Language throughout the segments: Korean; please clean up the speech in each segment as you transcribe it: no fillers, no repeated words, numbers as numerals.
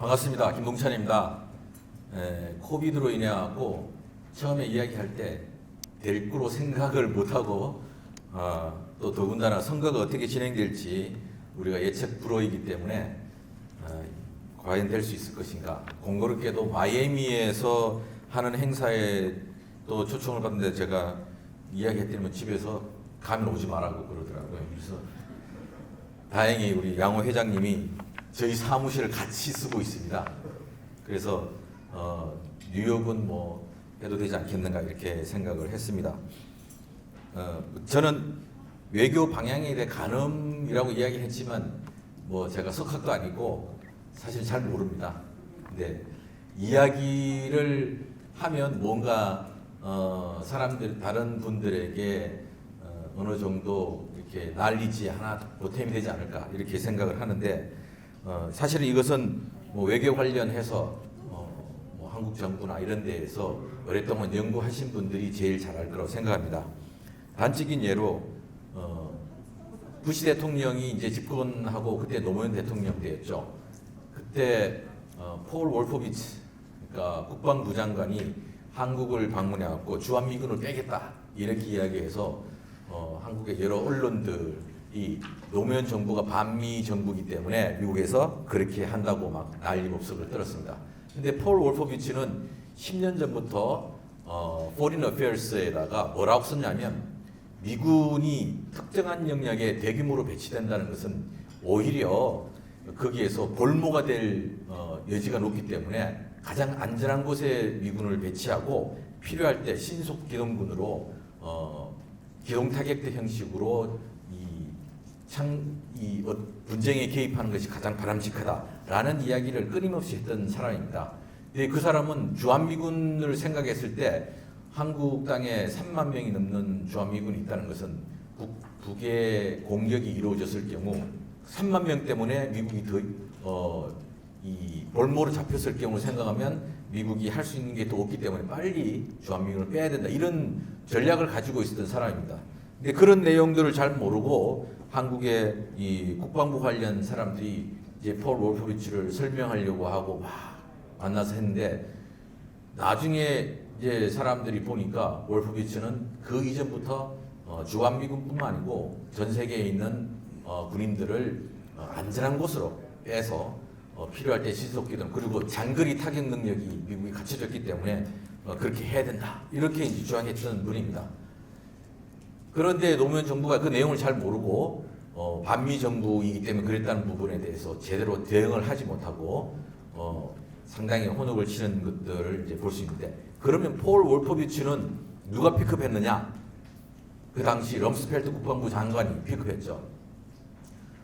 반갑습니다. 김동찬입니다. 코비드로 인해 갖고 처음에 이야기할 때 될 거로 생각을 못하고 또 더군다나 선거가 어떻게 진행될지 우리가 예측 불허이기 때문에 과연 될 수 있을 것인가. 공교롭게도 마이애미에서 하는 행사에 또 초청을 받는데 제가 이야기했더니 집에서 가면 오지 말라고 그러더라고요. 그래서 다행히 우리 양호 회장님이 저희 사무실을 같이 쓰고 있습니다. 그래서 뉴욕은 뭐 해도 되지 않겠는가 이렇게 생각을 했습니다. 저는 외교 방향에 대해 간음이라고 이야기했지만 뭐 제가 석학도 아니고 사실 잘 모릅니다. 근데 이야기를 하면 뭔가 사람들 다른 분들에게 어느 정도 이렇게 난리지 하나 보탬이 되지 않을까 이렇게 생각을 하는데 사실은 이것은 뭐 외교 관련해서 뭐 한국 정부나 이런 데에서 오랫동안 연구하신 분들이 제일 잘할 거라고 생각합니다. 단적인 예로 부시 대통령이 이제 집권하고 그때 노무현 대통령 때였죠. 그때 폴 월포비츠 그러니까 국방부 장관이 한국을 방문해 갖고 주한미군을 빼겠다 이렇게 이야기해서 한국의 여러 언론들이 노무현 정부가 반미 정부이기 때문에 미국에서 그렇게 한다고 막 난리법석을 떨었습니다. 근데 폴 월포비츠는 10년 전부터 Foreign Affairs에다가 뭐라고 썼냐면 미군이 특정한 영역에 대규모로 배치된다는 것은 오히려 거기에서 볼모가 될 여지가 높기 때문에 가장 안전한 곳에 미군을 배치하고 필요할 때 신속 기동군으로 기동 타격대 형식으로 분쟁에 개입하는 것이 가장 바람직하다라는 이야기를 끊임없이 했던 사람입니다. 근데 그 사람은 주한미군을 생각했을 때 한국 땅에 3만 명이 넘는 주한미군이 있다는 것은 북의 공격이 이루어졌을 경우 3만 명 때문에 미국이 이 볼모로 잡혔을 경우 생각하면 미국이 할 수 있는 게 더 없기 때문에 빨리 주한미군을 빼야 된다 이런 전략을 가지고 있었던 사람입니다. 근데 그런 내용들을 잘 모르고 한국의 이 국방부 관련 사람들이 이제 폴 월포비츠를 설명하려고 하고 막 만나서 했는데 나중에 이제 사람들이 보니까 월포비츠는 그 이전부터 주한미군뿐만 아니고 전 세계에 있는 군인들을 안전한 곳으로 빼서 필요할 때 신속기동 그리고 장거리 타격 능력이 미국이 갖춰졌기 때문에 그렇게 해야 된다 이렇게 이제 주장했던 분입니다. 그런데 노무현 정부가 그 내용을 잘 모르고 반미 정부이기 때문에 그랬다는 부분에 대해서 제대로 대응을 하지 못하고 상당히 혼옥을 치는 것들을 이제 볼 수 있는데 그러면 폴 월포비츠는 누가 픽업했느냐? 그 당시 럼스펠트 국방부 장관이 픽업했죠.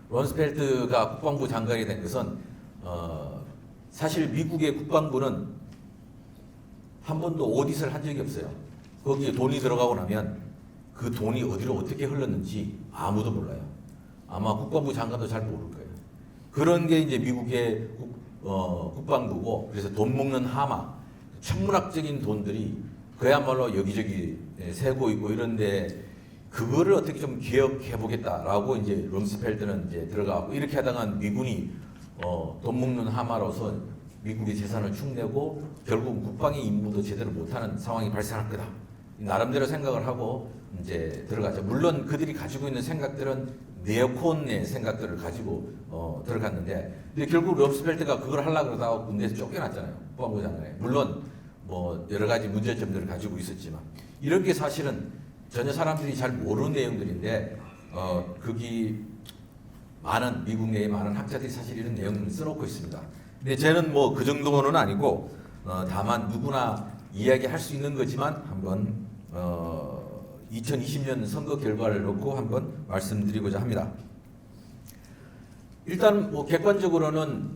럼스펠트가 국방부 장관이 된 것은 사실 미국의 국방부는 한 번도 오디트를 한 적이 없어요. 거기에 돈이 들어가고 나면 그 돈이 어디로 어떻게 흘렀는지 아무도 몰라요. 아마 국방부 장관도 잘 모를 거예요. 그런 게 이제 미국의 국방부고 그래서 돈 먹는 하마, 천문학적인 돈들이 그야말로 여기저기 새고 있고 이런데 그거를 어떻게 좀 기억해 보겠다라고 이제 럼스펠트는 이제 들어가고 이렇게 하다가 미군이 돈 먹는 하마로서 미국의 재산을 축내고 결국 국방의 임무도 제대로 못하는 상황이 발생할 거다. 나름대로 생각을 하고 이제 들어가죠. 물론 그들이 가지고 있는 생각들은 네오콘의 생각들을 가지고 들어갔는데 근데 결국 럼스펠트가 그걸 하려고 그러다가 군대에서 쫓겨났잖아요. 국방부 장관에. 물론 뭐 여러 가지 문제점들을 가지고 있었지만 이런 게 사실은 전혀 사람들이 잘 모르는 내용들인데 거기 많은 미국 내에 많은 학자들이 사실 이런 내용을 써놓고 있습니다. 근데 저는 뭐 그 정도는 아니고 다만 누구나 이야기할 수 있는 거지만 한번 2020년 선거 결과를 놓고 한번 말씀드리고자 합니다. 일단 뭐 객관적으로는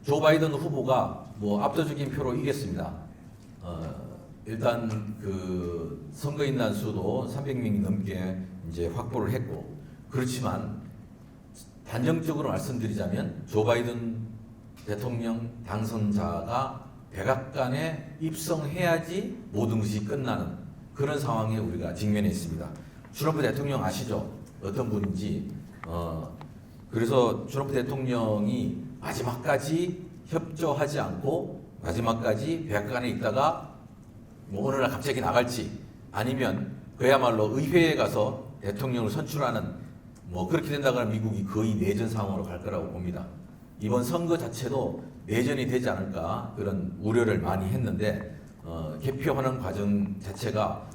조 바이든 후보가 뭐 압도적인 표로 이겼습니다. 일단 그 선거인단 수도 300명이 넘게 이제 확보를 했고 그렇지만 단정적으로 말씀드리자면 조 바이든 대통령 당선자가 백악관에 입성해야지 모든 것이 끝나는 그런 상황에 우리가 직면해 있습니다. 트럼프 대통령 아시죠? 어떤 분인지. 그래서 트럼프 대통령이 마지막까지 협조하지 않고 마지막까지 백악관에 있다가 뭐 어느 날 갑자기 나갈지 아니면 그야말로 의회에 가서 대통령을 선출하는 뭐 그렇게 된다면 미국이 거의 내전 상황으로 갈 거라고 봅니다. 이번 선거 자체도 내전이 되지 않을까 그런 우려를 많이 했는데 개표하는 과정 자체가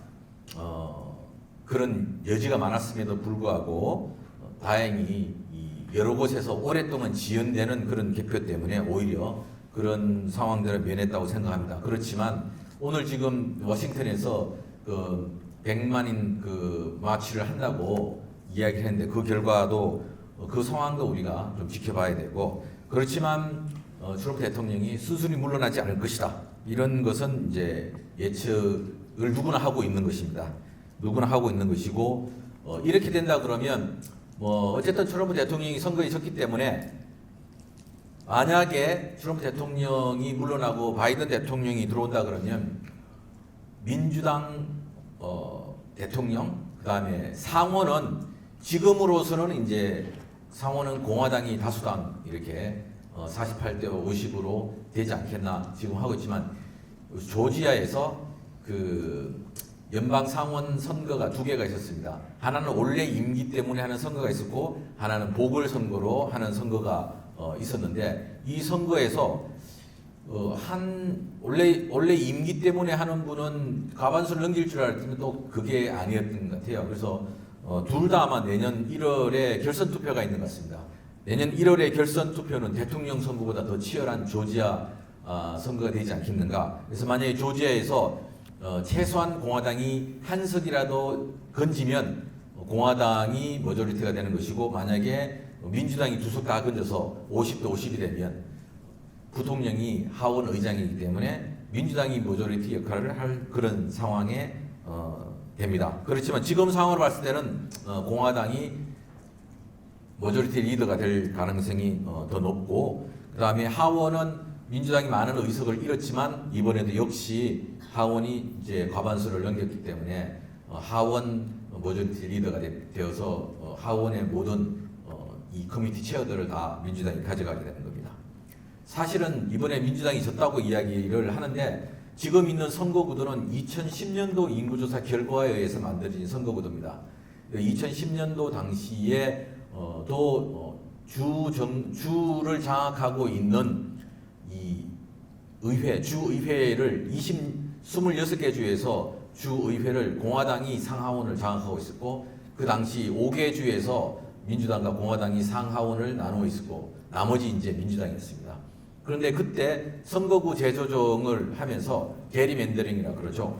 그런 여지가 많았음에도 불구하고 다행히 이 여러 곳에서 오랫동안 지연되는 그런 개표 때문에 오히려 그런 상황들을 면했다고 생각합니다. 그렇지만 오늘 지금 워싱턴에서 그 100만인 그 마치를 한다고 이야기했는데 그 결과도 그 상황도 우리가 좀 지켜봐야 되고 그렇지만 트럼프 대통령이 순순히 물러나지 않을 것이다. 이런 것은 이제 예측을 누구나 하고 있는 것입니다. 누구나 하고 있는 것이고 이렇게 된다 그러면 뭐 어쨌든 트럼프 대통령이 선거에 졌기 때문에 만약에 트럼프 대통령이 물러나고 바이든 대통령이 들어온다 그러면 민주당 대통령 그다음에 상원은 지금으로서는 이제 상원은 공화당이 다수당 이렇게 48대 50으로 되지 않겠나 지금 하고 있지만 조지아에서 그 연방 상원 선거가 두 개가 있었습니다. 하나는 원래 임기 때문에 하는 선거가 있었고 하나는 보궐선거로 하는 선거가 있었는데 이 선거에서 원래 임기 때문에 하는 분은 과반수를 넘길 줄 알았더니 또 그게 아니었던 것 같아요. 그래서 둘 다 아마 내년 1월에 결선 투표가 있는 것 같습니다. 내년 1월에 결선 투표는 대통령 선거보다 더 치열한 조지아 선거가 되지 않겠는가. 그래서 만약에 조지아에서 최소한 공화당이 한 석이라도 건지면 공화당이 머저리티가 되는 것이고 만약에 민주당이 두 석 다 건져서 50대 50이 되면 부통령이 하원 의장이기 때문에 민주당이 머저리티 역할을 할 그런 상황에 됩니다. 그렇지만 지금 상황으로 봤을 때는 공화당이 머저리티 리더가 될 가능성이 더 높고 그 다음에 하원은 민주당이 많은 의석을 잃었지만 이번에도 역시 하원이 이제 과반수를 넘겼기 때문에 하원 머저리티 리더가 되어서 하원의 모든 이 커미티 체어들을 다 민주당이 가져가게 되는 겁니다. 사실은 이번에 민주당이 졌다고 이야기를 하는데 지금 있는 선거구도는 2010년도 인구조사 결과에 의해서 만들어진 선거구도입니다. 2010년도 당시에 주를 장악하고 있는 이 주의회를 26개 주에서 주의회를 공화당이 상하원을 장악하고 있었고 그 당시 5개 주에서 민주당과 공화당이 상하원을 나누어 있었고 나머지 이제 민주당이었습니다. 그런데 그때 선거구 재조정을 하면서 게리맨더링이라 그러죠.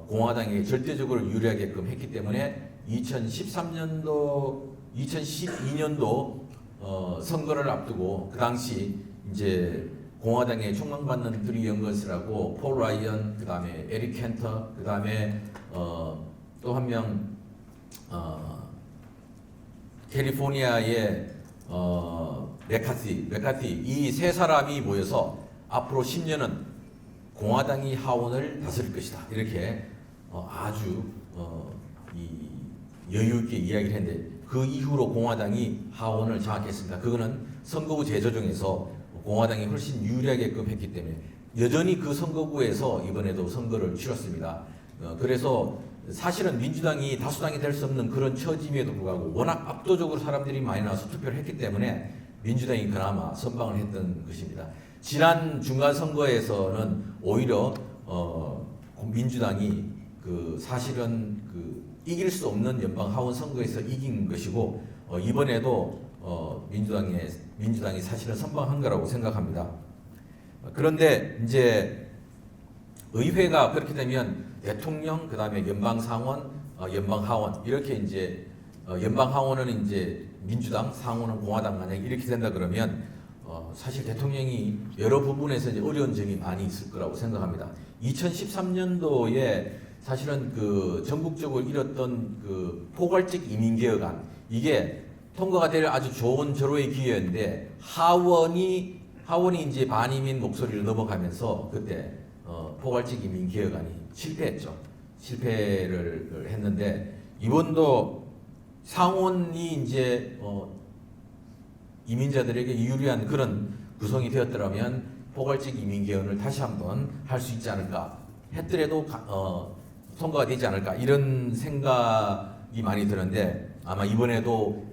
공화당이 절대적으로 유리하게끔 했기 때문에 2012년도 선거를 앞두고 그 당시 이제 공화당에 총망받는 드리 영건스라고 폴 라이언, 그 다음에 에릭 켄터, 그 다음에 또 한 명 캘리포니아의 메카티 이 세 사람이 모여서 앞으로 10년은 공화당이 하원을 다스릴 것이다. 이렇게 아주 여유 있게 이야기를 했는데 그 이후로 공화당이 하원을 장악했습니다. 그거는 선거구 재조정에서 공화당이 훨씬 유리하게끔 했기 때문에 여전히 그 선거구에서 이번에도 선거를 치렀습니다. 그래서 사실은 민주당이 다수당이 될 수 없는 그런 처짐에도 불구하고 워낙 압도적으로 사람들이 많이 나와서 투표를 했기 때문에 민주당이 그나마 선방을 했던 것입니다. 지난 중간 선거에서는 오히려 민주당이 사실은 이길 수 없는 연방 하원 선거에서 이긴 것이고 이번에도 민주당이 사실은 선방한 거라고 생각합니다. 그런데 이제 의회가 그렇게 되면 대통령, 그 다음에 연방상원, 연방하원 이렇게 이제 연방하원은 이제 민주당, 상원은 공화당 만약 이렇게 된다 그러면 사실 대통령이 여러 부분에서 이제 어려운 점이 많이 있을 거라고 생각합니다. 2013년도에 사실은 전국적으로 이뤘던 포괄적 이민개혁안 이게 통과가 될 아주 좋은 절호의 기회였는데 하원이 이제 반이민 목소리를 넘어가면서 그때 포괄적 이민 개혁안이 실패했죠. 실패를 했는데 이번도 상원이 이제 이민자들에게 유리한 그런 구성이 되었더라면 포괄적 이민 개헌을 다시 한번 할 수 있지 않을까 했더라도 통과가 되지 않을까 이런 생각이 많이 드는데 아마 이번에도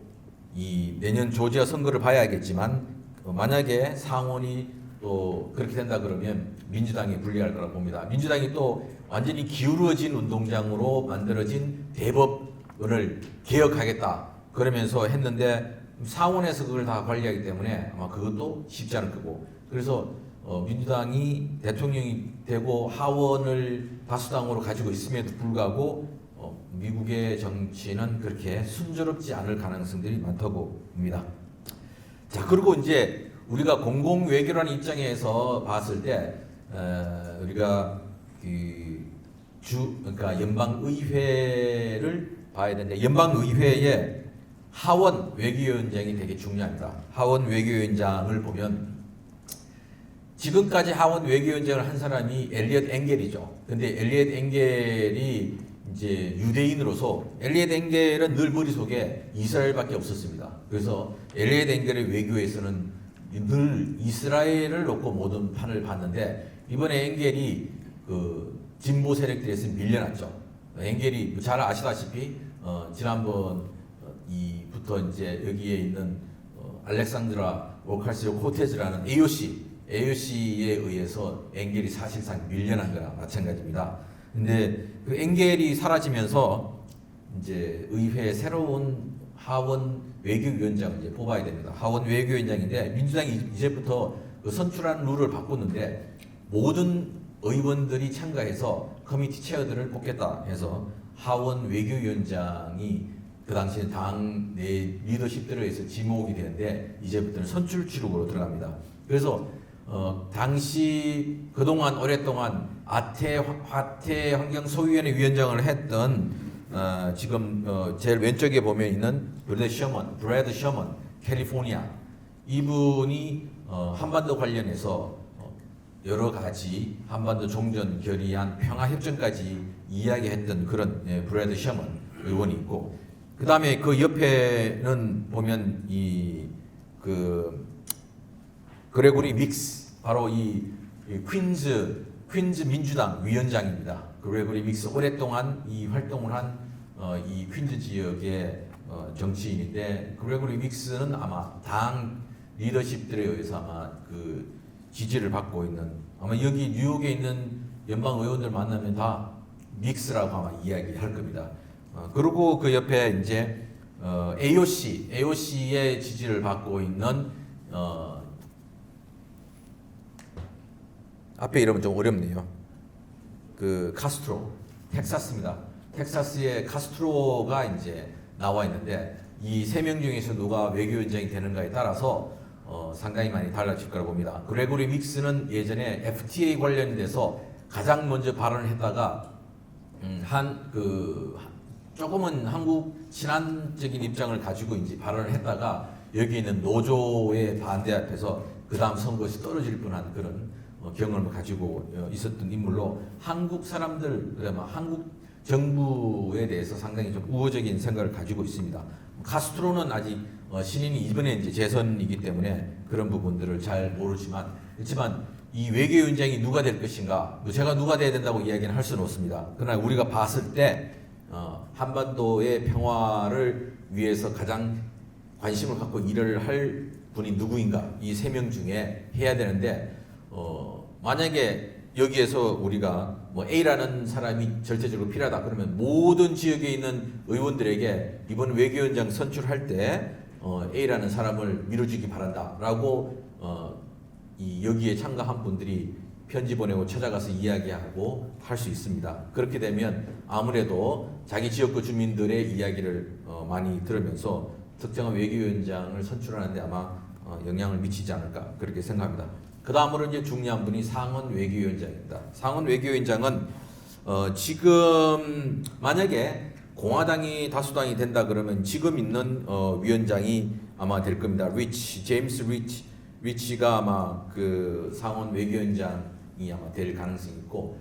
이 내년 조지아 선거를 봐야겠지만 만약에 상원이 또 그렇게 된다 그러면 민주당이 불리할 거라고 봅니다. 민주당이 또 완전히 기울어진 운동장으로 만들어진 대법원을 개혁하겠다 그러면서 했는데 상원에서 그걸 다 관리하기 때문에 아마 그것도 쉽지 않을 거고 그래서 민주당이 대통령이 되고 하원을 다수당으로 가지고 있음에도 불구하고 미국의 정치는 그렇게 순조롭지 않을 가능성들이 많다고 봅니다. 자, 그리고 이제 우리가 공공 외교라는 입장에서 봤을 때 우리가 그러니까 연방 의회를 봐야 되는데 연방 의회에 하원 외교위원장이 되게 중요합니다. 하원 외교위원장을 보면 지금까지 하원 외교위원장을 한 사람이 엘리엇 엥겔이죠. 근데 엘리엇 엥겔이 이제 유대인으로서 엘리엇 엥겔은 늘 머릿속에 이스라엘밖에 없었습니다. 그래서 엘리엇 엥겔의 외교에서는 늘 이스라엘을 놓고 모든 판을 봤는데 이번에 엥겔이 그 진보 세력들에서 밀려났죠. 엥겔이 잘 아시다시피 지난번 이부터 이제 여기에 있는 알렉산드라 오카시오 코테즈라는 AOC에 의해서 엥겔이 사실상 밀려난 거랑 마찬가지입니다. 근데 그 엥겔이 사라지면서 이제 의회 새로운 하원 외교위원장을 이제 뽑아야 됩니다. 하원 외교위원장인데 민주당이 이제부터 그 선출하는 룰을 바꿨는데 모든 의원들이 참가해서 커미티 체어들을 뽑겠다 해서 하원 외교위원장이 그 당시에 당 내 리더십들에 의해서 지목이 되는데 이제부터는 선출 취급으로 들어갑니다. 그래서 당시 그동안 오랫동안 화태 환경소위원회 위원장을 했던 지금 제일 왼쪽에 보면 있는 브래드 셔먼 캘리포니아 이분이 한반도 관련해서 여러 가지 한반도 종전 결의안 평화협정까지 이야기했던 그런 브래드 셔먼 의원이 있고 그 다음에 그 옆에는 보면 그레고리 믹스 바로 이 퀸즈 민주당 위원장입니다. 그레고리 믹스 오랫동안 이 활동을 한 이 퀸즈 지역의 정치인인데 그레고리 믹스는 아마 당 리더십들에 의해서 아마 그 지지를 받고 있는 아마 여기 뉴욕에 있는 연방 의원들 만나면 다 믹스라고 아마 이야기할 겁니다. 그리고 그 옆에 이제 AOC의 지지를 받고 있는 앞에 이름은 좀 어렵네요. 그 카스트로 텍사스입니다. 텍사스의 카스트로가 이제 나와 있는데 이 세 명 중에서 누가 외교위원장이 되는가에 따라서 상당히 많이 달라질 거라고 봅니다. 그레고리 믹스는 예전에 FTA 관련돼서 가장 먼저 발언을 했다가 조금은 한국 친한적인 입장을 가지고 이제 발언을 했다가 여기 있는 노조의 반대 앞에서 그 다음 선거에서 떨어질 뻔한 그런 경험을 가지고 있었던 인물로 한국 사람들 그다음에 한국 정부에 대해서 상당히 좀 우호적인 생각을 가지고 있습니다. 카스트로는 아직 신인이 이번에 이제 재선이기 때문에 그런 부분들을 잘 모르지만 그렇지만 이 외교위원장이 누가 될 것인가 제가 누가 돼야 된다고 이야기는 할 수는 없습니다. 그러나 우리가 봤을 때 한반도의 평화를 위해서 가장 관심을 갖고 일을 할 분이 누구인가 이 세 명 중에 해야 되는데 만약에 여기에서 우리가 뭐 A라는 사람이 절대적으로 필요하다 그러면 모든 지역에 있는 의원들에게 이번 외교위원장 선출할 때 A라는 사람을 밀어주기 바란다라고 여기에 참가한 분들이 편지 보내고 찾아가서 이야기하고 할 수 있습니다. 그렇게 되면 아무래도 자기 지역구 주민들의 이야기를 많이 들으면서 특정한 외교위원장을 선출하는데 아마 영향을 미치지 않을까 그렇게 생각합니다. 그 다음으로 이제 중요한 분이 상원 외교위원장입니다. 상원 외교위원장은 지금 만약에 공화당이 다수당이 된다 그러면 지금 있는 위원장이 아마 될 겁니다. 제임스 리치가 아마 그 상원 외교위원장이 아마 될 가능성이 있고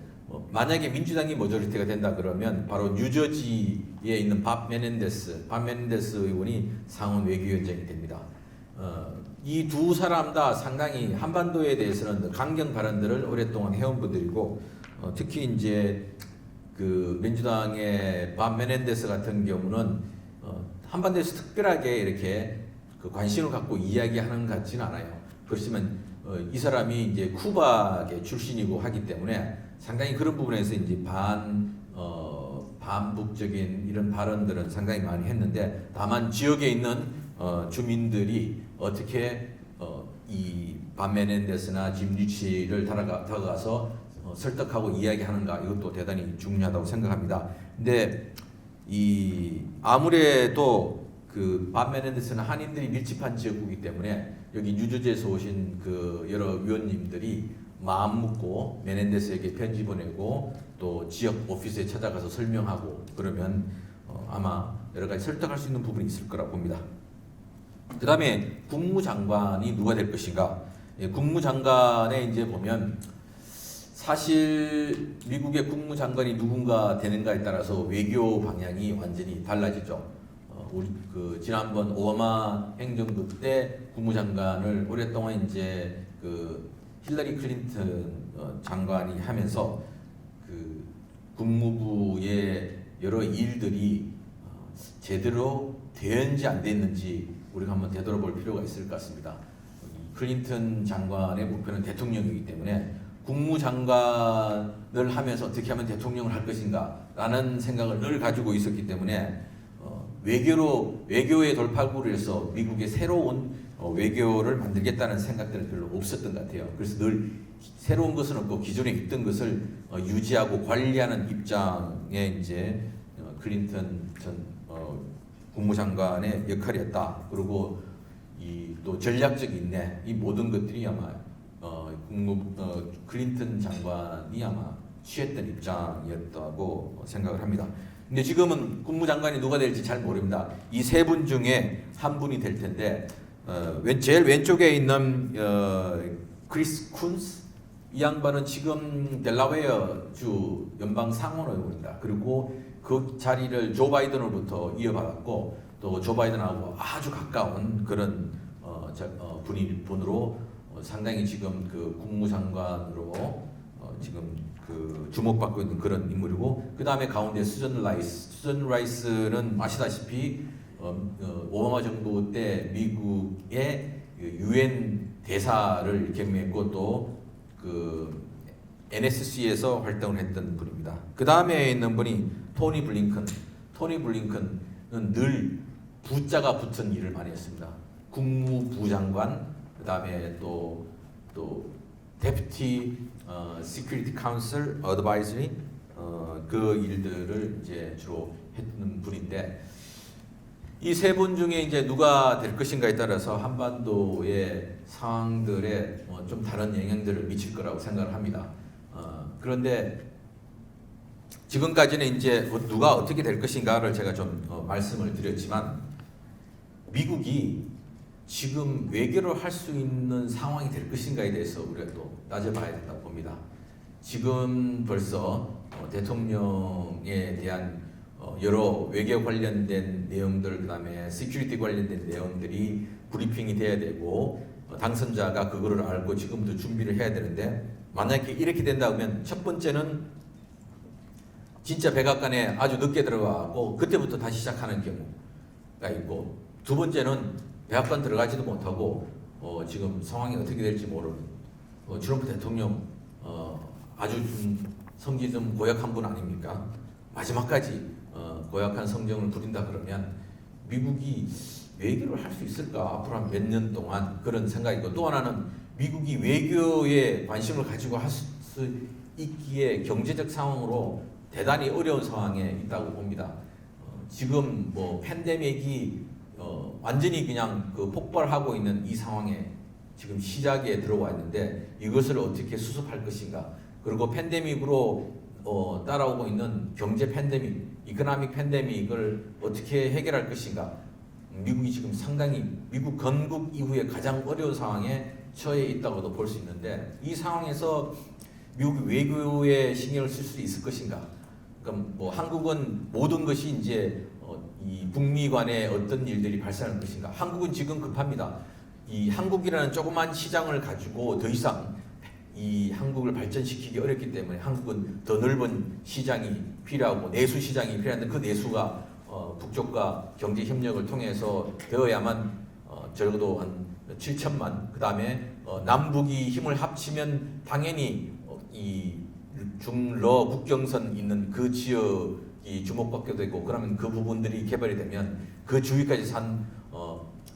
만약에 민주당이 머저리티가 된다 그러면 바로 뉴저지에 있는 밥 메넨데스 의원이 상원 외교위원장이 됩니다. 이 두 사람 다 상당히 한반도에 대해서는 강경 발언들을 오랫동안 해온 분들이고 특히 이제 그 민주당의 밥 메넨데스 같은 경우는 한반도에서 특별하게 이렇게 그 관심을 갖고 이야기하는 것 같지는 않아요. 그렇지만 이 사람이 이제 쿠바계 출신이고 하기 때문에 상당히 그런 부분에서 이제 반북적인 이런 발언들은 상당히 많이 했는데 다만 지역에 있는 주민들이 어떻게 이 반메넨데스나 짐 리치를 다가가서 설득하고 이야기하는가 이것도 대단히 중요하다고 생각합니다. 근데 이 아무래도 그 반메넨데스는 한인들이 밀집한 지역이기 때문에 여기 뉴저지에서 오신 그 여러 위원님들이 마음 묻고 메넨데스에게 편지 보내고 또 지역 오피스에 찾아가서 설명하고 그러면 아마 여러 가지 설득할 수 있는 부분이 있을 거라고 봅니다. 그 다음에 국무장관이 누가 될 것인가? 국무장관에 이제 보면 사실 미국의 국무장관이 누군가 되는가에 따라서 외교 방향이 완전히 달라지죠. 우리 그 지난번 오바마 행정부 때 국무장관을 오랫동안 이제 그 힐러리 클린턴 장관이 하면서 그 국무부의 여러 일들이 제대로 되었는지 안 됐는지 우리가 한번 되돌아볼 필요가 있을 것 같습니다. 클린턴 장관의 목표는 대통령이기 때문에 국무장관을 하면서 어떻게 하면 대통령을 할 것인가 라는 생각을 늘 가지고 있었기 때문에 외교의 돌파구를 해서 미국의 새로운 외교를 만들겠다는 생각들은 별로 없었던 것 같아요. 그래서 늘 새로운 것은 없고 기존에 있던 것을 유지하고 관리하는 입장에 이제 클린턴 전 국무장관의 역할이었다. 그리고 이 또 전략적 인내 이 모든 것들이 아마 클린턴 장관이 아마 취했던 입장이었다고 생각을 합니다. 근데 지금은 국무장관이 누가 될지 잘 모릅니다. 이 세 분 중에 한 분이 될 텐데 제일 왼쪽에 있는 크리스 쿤스 이 양반은 지금 델라웨어 주 연방 상원의원입니다. 그리고 그 자리를 조 바이든으로부터 이어받았고 또 조 바이든하고 아주 가까운 그런 분으로 상당히 지금 그 국무장관으로 지금 그 주목받고 있는 그런 인물이고 그 다음에 가운데 수전 라이스는 아시다시피 오바마 정부 때 미국의 유엔 대사를 겸임했고 또 그 NSC에서 활동을 했던 분입니다. 그 다음에 있는 분이 토니 블링컨. 토니 블링컨은 늘 부자가 붙은 일을 많이 했습니다. 국무부 장관, 그 다음에 또 데프티 시큐리티 카운슬 어드바이저리 그 일들을 이제 주로 했는 분인데 이 세 분 중에 이제 누가 될 것인가에 따라서 한반도의 상황들에 좀 다른 영향들을 미칠 거라고 생각을 합니다. 그런데 지금까지는 이제 누가 어떻게 될 것인가를 제가 좀 말씀을 드렸지만 미국이 지금 외교를 할 수 있는 상황이 될 것인가에 대해서 우리가 또 따져봐야 된다고 봅니다. 지금 벌써 대통령에 대한 여러 외교 관련된 내용들, 그 다음에 시큐리티 관련된 내용들이 브리핑이 돼야 되고 당선자가 그거를 알고 지금부터 준비를 해야 되는데 만약에 이렇게 된다면 첫 번째는 진짜 백악관에 아주 늦게 들어가고 그때부터 다시 시작하는 경우가 있고 두 번째는 백악관 들어가지도 못하고 지금 상황이 어떻게 될지 모르는 트럼프 대통령 아주 좀 성질 좀 고약한 분 아닙니까? 마지막까지 고약한 성정을 부린다 그러면 미국이 외교를 할 수 있을까? 앞으로 한 몇 년 동안 그런 생각이고 또 하나는 미국이 외교에 관심을 가지고 할 수 있기에 경제적 상황으로 대단히 어려운 상황에 있다고 봅니다. 지금 뭐 팬데믹이 완전히 그냥 그 폭발하고 있는 이 상황에 지금 시작에 들어와 있는데 이것을 어떻게 수습할 것인가? 그리고 팬데믹으로 따라오고 있는 경제 팬데믹, 이코노믹 팬데믹을 어떻게 해결할 것인가? 미국이 지금 상당히 미국 건국 이후에 가장 어려운 상황에 처해 있다고도 볼 수 있는데 이 상황에서 미국이 외교에 신경을 쓸 수 있을 것인가? 그러니까 뭐 한국은 모든 것이 이제 이 북미 간에 어떤 일들이 발생할 것인가? 한국은 지금 급합니다. 이 한국이라는 조그만 시장을 가지고 더 이상 이 한국을 발전시키기 어렵기 때문에 한국은 더 넓은 시장이 필요하고 내수 시장이 필요한데 그 내수가 북쪽과 경제 협력을 통해서 되어야만 적어도 한 7천만 그 다음에 남북이 힘을 합치면 당연히 이 중러 국경선 있는 그 지역이 주목받게 되고 그러면 그 부분들이 개발이 되면 그 주위까지 산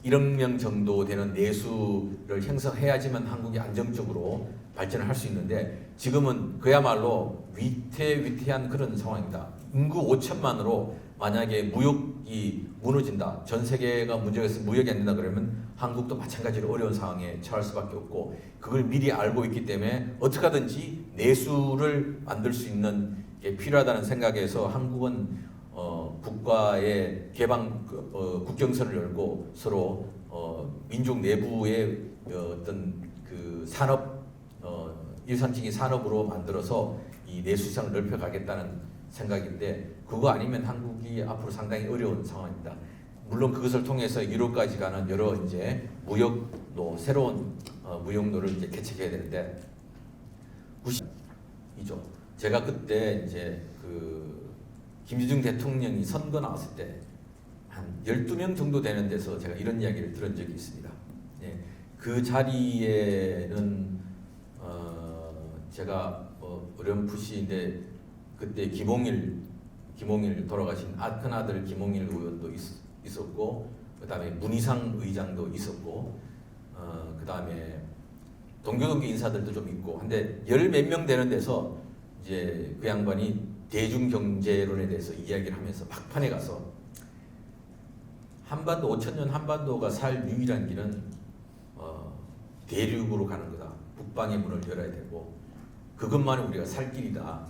1억 명 정도 되는 내수를 형성해야지만 한국이 안정적으로 발전을 할 수 있는데 지금은 그야말로 위태위태한 그런 상황입니다. 인구 5천만으로 만약에 무역이 무너진다. 전 세계가 문제가 있으면 무역이 안 된다 그러면 한국도 마찬가지로 어려운 상황에 처할 수밖에 없고 그걸 미리 알고 있기 때문에 어떻게 하든지 내수를 만들 수 있는 게 필요하다는 생각에서 한국은 국가의 개방 국경선을 열고 서로 민족 내부의 어떤 그 산업 일상적인 산업으로 만들어서 이 내수시장을 넓혀가겠다는 생각인데 그거 아니면 한국이 앞으로 상당히 어려운 상황입니다. 물론 그것을 통해서 유럽까지 가는 여러 이제 무역로 새로운 무역로를 이제 개척해야 되는데 90이죠. 제가 그때 이제 그 김대중 대통령이 선거 나왔을 때 한 12명 정도 되는 데서 제가 이런 이야기를 들은 적이 있습니다. 예, 그 자리에는 제가 어렴풋이인데 그때 김홍일 돌아가신 큰 아들 김홍일 의원도 있었고 그다음에 문희상 의장도 있었고 그다음에 동교동계 인사들도 좀 있고 한데 열 몇 명 되는 데서 이제 그 양반이 대중경제론에 대해서 이야기를 하면서 막판에 가서 한반도 5천년 한반도가 살 유일한 길은 대륙으로 가는 거다. 북방의 문을 열어야 되고 그것만이 우리가 살 길이다.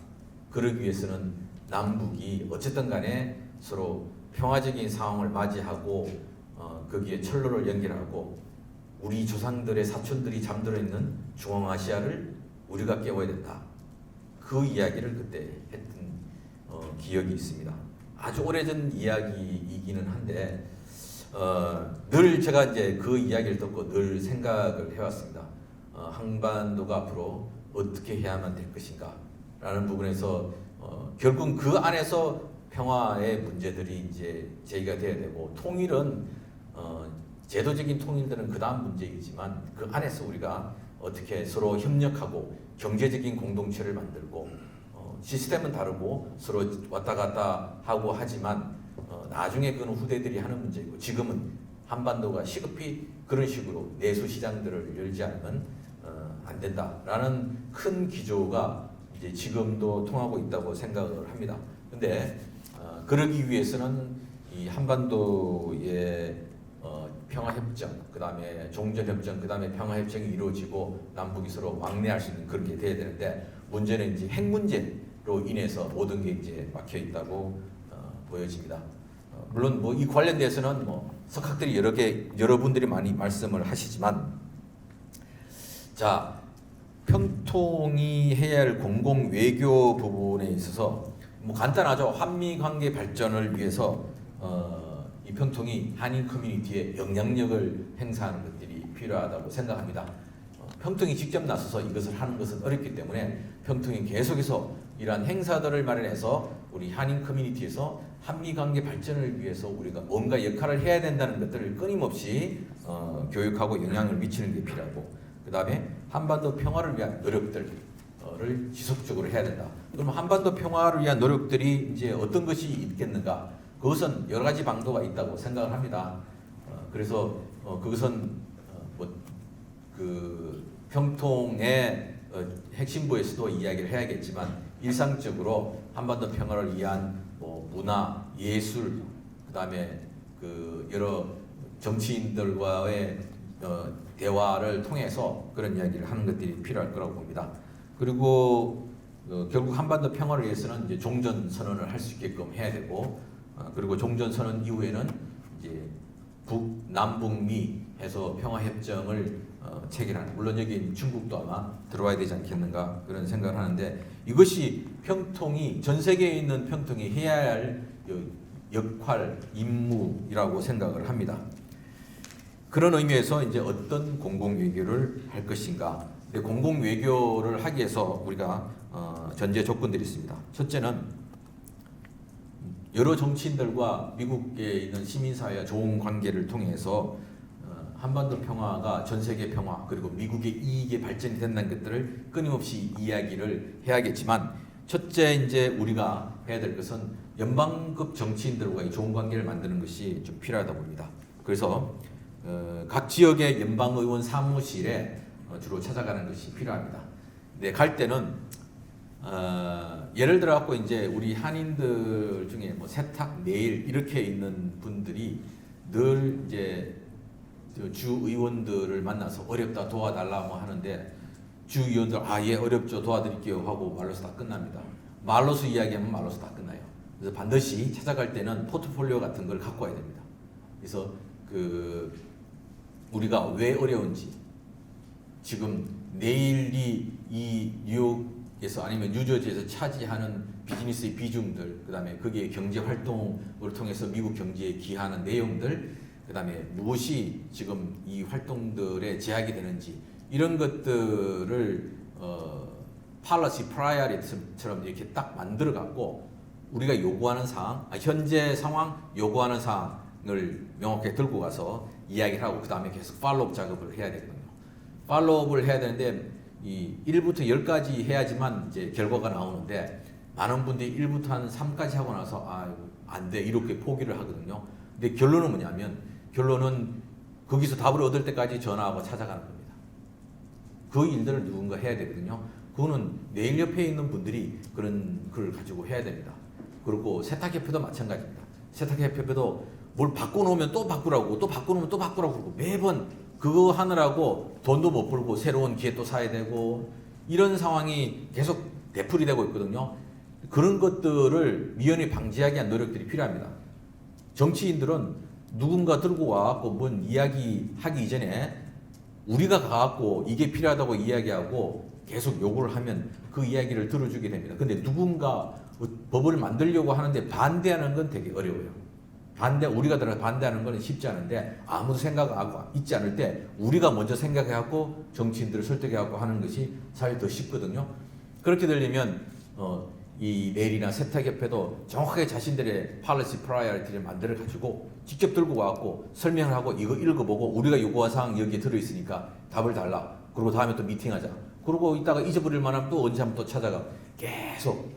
그러기 위해서는 남북이 어쨌든 간에 서로 평화적인 상황을 맞이하고 거기에 철로를 연결하고 우리 조상들의 사촌들이 잠들어 있는 중앙아시아를 우리가 깨워야 된다. 그 이야기를 그때 했던 기억이 있습니다. 아주 오래전 이야기이기는 한데 늘 제가 이제 그 이야기를 듣고 늘 생각을 해왔습니다. 한반도가 앞으로 어떻게 해야만 될 것인가 라는 부분에서 결국 그 안에서 평화의 문제들이 이제 제기가 돼야 되고 통일은 제도적인 통일들은 그 다음 문제이지만 그 안에서 우리가 어떻게 서로 협력하고 경제적인 공동체를 만들고 시스템은 다르고 서로 왔다 갔다 하고 하지만 나중에 그건 후대들이 하는 문제이고 지금은 한반도가 시급히 그런 식으로 내수 시장들을 열지 않으면 안 된다라는 큰 기조가 이제 지금도 통하고 있다고 생각을 합니다. 근데 그러기 위해서는 이 한반도의 평화협정, 그 다음에 종전협정, 그 다음에 평화협정이 이루어지고 남북이 서로 왕래할 수 있는 그렇게 돼야 되는데 문제는 이제 핵 문제로 인해서 모든 게 이제 막혀 있다고 보여집니다. 물론 뭐 이 관련돼서는 뭐 석학들이 여러분들이 많이 말씀을 하시지만 자 평통이 해야 할 공공 외교 부분에 있어서 뭐 간단하죠. 한미 관계 발전을 위해서 이 평통이 한인 커뮤니티에 영향력을 행사하는 것들이 필요하다고 생각합니다. 평통이 직접 나서서 이것을 하는 것은 어렵기 때문에 평통이 계속해서 이러한 행사들을 마련해서 우리 한인 커뮤니티에서 한미 관계 발전을 위해서 우리가 뭔가 역할을 해야 된다는 것들을 끊임없이 교육하고 영향을 미치는 게 필요하고 그 다음에 한반도 평화를 위한 노력들을 지속적으로 해야 된다. 그럼 한반도 평화를 위한 노력들이 이제 어떤 것이 있겠는가? 그것은 여러 가지 방도가 있다고 생각을 합니다. 그래서 그것은 그 평통의 핵심부에서도 이야기를 해야겠지만 일상적으로 한반도 평화를 위한 뭐 문화, 예술, 그다음에 그 여러 정치인들과의 대화를 통해서 그런 이야기를 하는 것들이 필요할 거라고 봅니다. 그리고 결국 한반도 평화를 위해서는 이제 종전 선언을 할 수 있게끔 해야 되고 그리고 종전 선언 이후에는 이제 남북미 해서 평화 협정을 체결하는 물론 여기 중국도 아마 들어와야 되지 않겠는가 그런 생각을 하는데 이것이 평통이 전 세계에 있는 평통이 해야 할 역할 임무라고 생각을 합니다. 그런 의미에서 이제 어떤 공공외교를 할 것인가. 근데 공공외교를 하기 위해서 우리가 전제 조건들이 있습니다. 첫째는 여러 정치인들과 미국에 있는 시민사회와 좋은 관계를 통해서 한반도 평화가 전 세계 평화 그리고 미국의 이익에 발전이 된다는 것들을 끊임없이 이야기를 해야겠지만, 첫째 이제 우리가 해야 될 것은 연방급 정치인들과의 좋은 관계를 만드는 것이 좀 필요하다 봅니다. 그래서 각 지역의 연방의원 사무실에 주로 찾아가는 것이 필요합니다. 네, 갈 때는 예를 들어 갖고 이제 우리 한인들 중에 뭐 세탁, 네일 이렇게 있는 분들이 늘 이제 주 의원들을 만나서 어렵다 도와달라 뭐 하는데, 주 의원들 예 어렵죠 도와드릴게요 하고 말로서 다 끝납니다. 말로서 이야기하면 말로서 다 끝나요. 그래서 반드시 찾아갈 때는 포트폴리오 같은 걸 갖고 와야 됩니다. 그래서 우리가 왜 어려운지, 지금 내일이 이 뉴욕에서 아니면 뉴저지에서 차지하는 비즈니스의 비중들, 그 다음에 거기에 경제 활동을 통해서 미국 경제에 기하는 내용들, 그 다음에 무엇이 지금 이 활동들에 제약이 되는지, 이런 것들을 policy priority처럼 이렇게 딱 만들어 갖고 우리가 요구하는 사항, 현재 상황 요구하는 사항을 명확하게 들고 가서 이야기를 하고, 그 다음에 계속 팔로업 작업을 해야 되거든요. 팔로업을 해야 되는데 이 1부터 10까지 해야지만 이제 결과가 나오는데, 많은 분들이 1부터 한 3까지 하고 나서 안 돼 이렇게 포기를 하거든요. 근데 결론은 뭐냐면, 결론은 거기서 답을 얻을 때까지 전화하고 찾아가는 겁니다. 그 일들을 누군가 해야 되거든요. 그거는 내일 옆에 있는 분들이 그런 걸 가지고 해야 됩니다. 그리고 세탁협회도 마찬가지입니다. 세탁협회도 뭘 바꿔놓으면 또 바꾸라고, 또 바꿔놓으면 또 바꾸라고 그러고, 매번 그거 하느라고 돈도 못 벌고 새로운 기계 또 사야 되고, 이런 상황이 계속 되풀이 되고 있거든요. 그런 것들을 미연에 방지하기 위한 노력들이 필요합니다. 정치인들은 누군가 들고 와갖고 뭔 이야기 하기 이전에 우리가 가갖고 이게 필요하다고 이야기하고 계속 요구를 하면 그 이야기를 들어주게 됩니다. 근데 누군가 법을 만들려고 하는데 반대하는 건 되게 어려워요. 우리가 들어서 반대하는 건 쉽지 않은데, 아무도 생각하고 있지 않을 때 우리가 먼저 생각해갖고 정치인들을 설득해갖고 하는 것이 사실 더 쉽거든요. 그렇게 되려면 이 내일이나 세탁협회도 정확하게 자신들의 policy priority를 만들어 가지고 직접 들고 와갖고 설명을 하고, 이거 읽어보고 우리가 요구한 사항 여기에 들어있으니까 답을 달라. 그리고 다음에 또 미팅하자. 그러고 이따가 잊어버릴 만하면 또 언제 한번 또 찾아가. 계속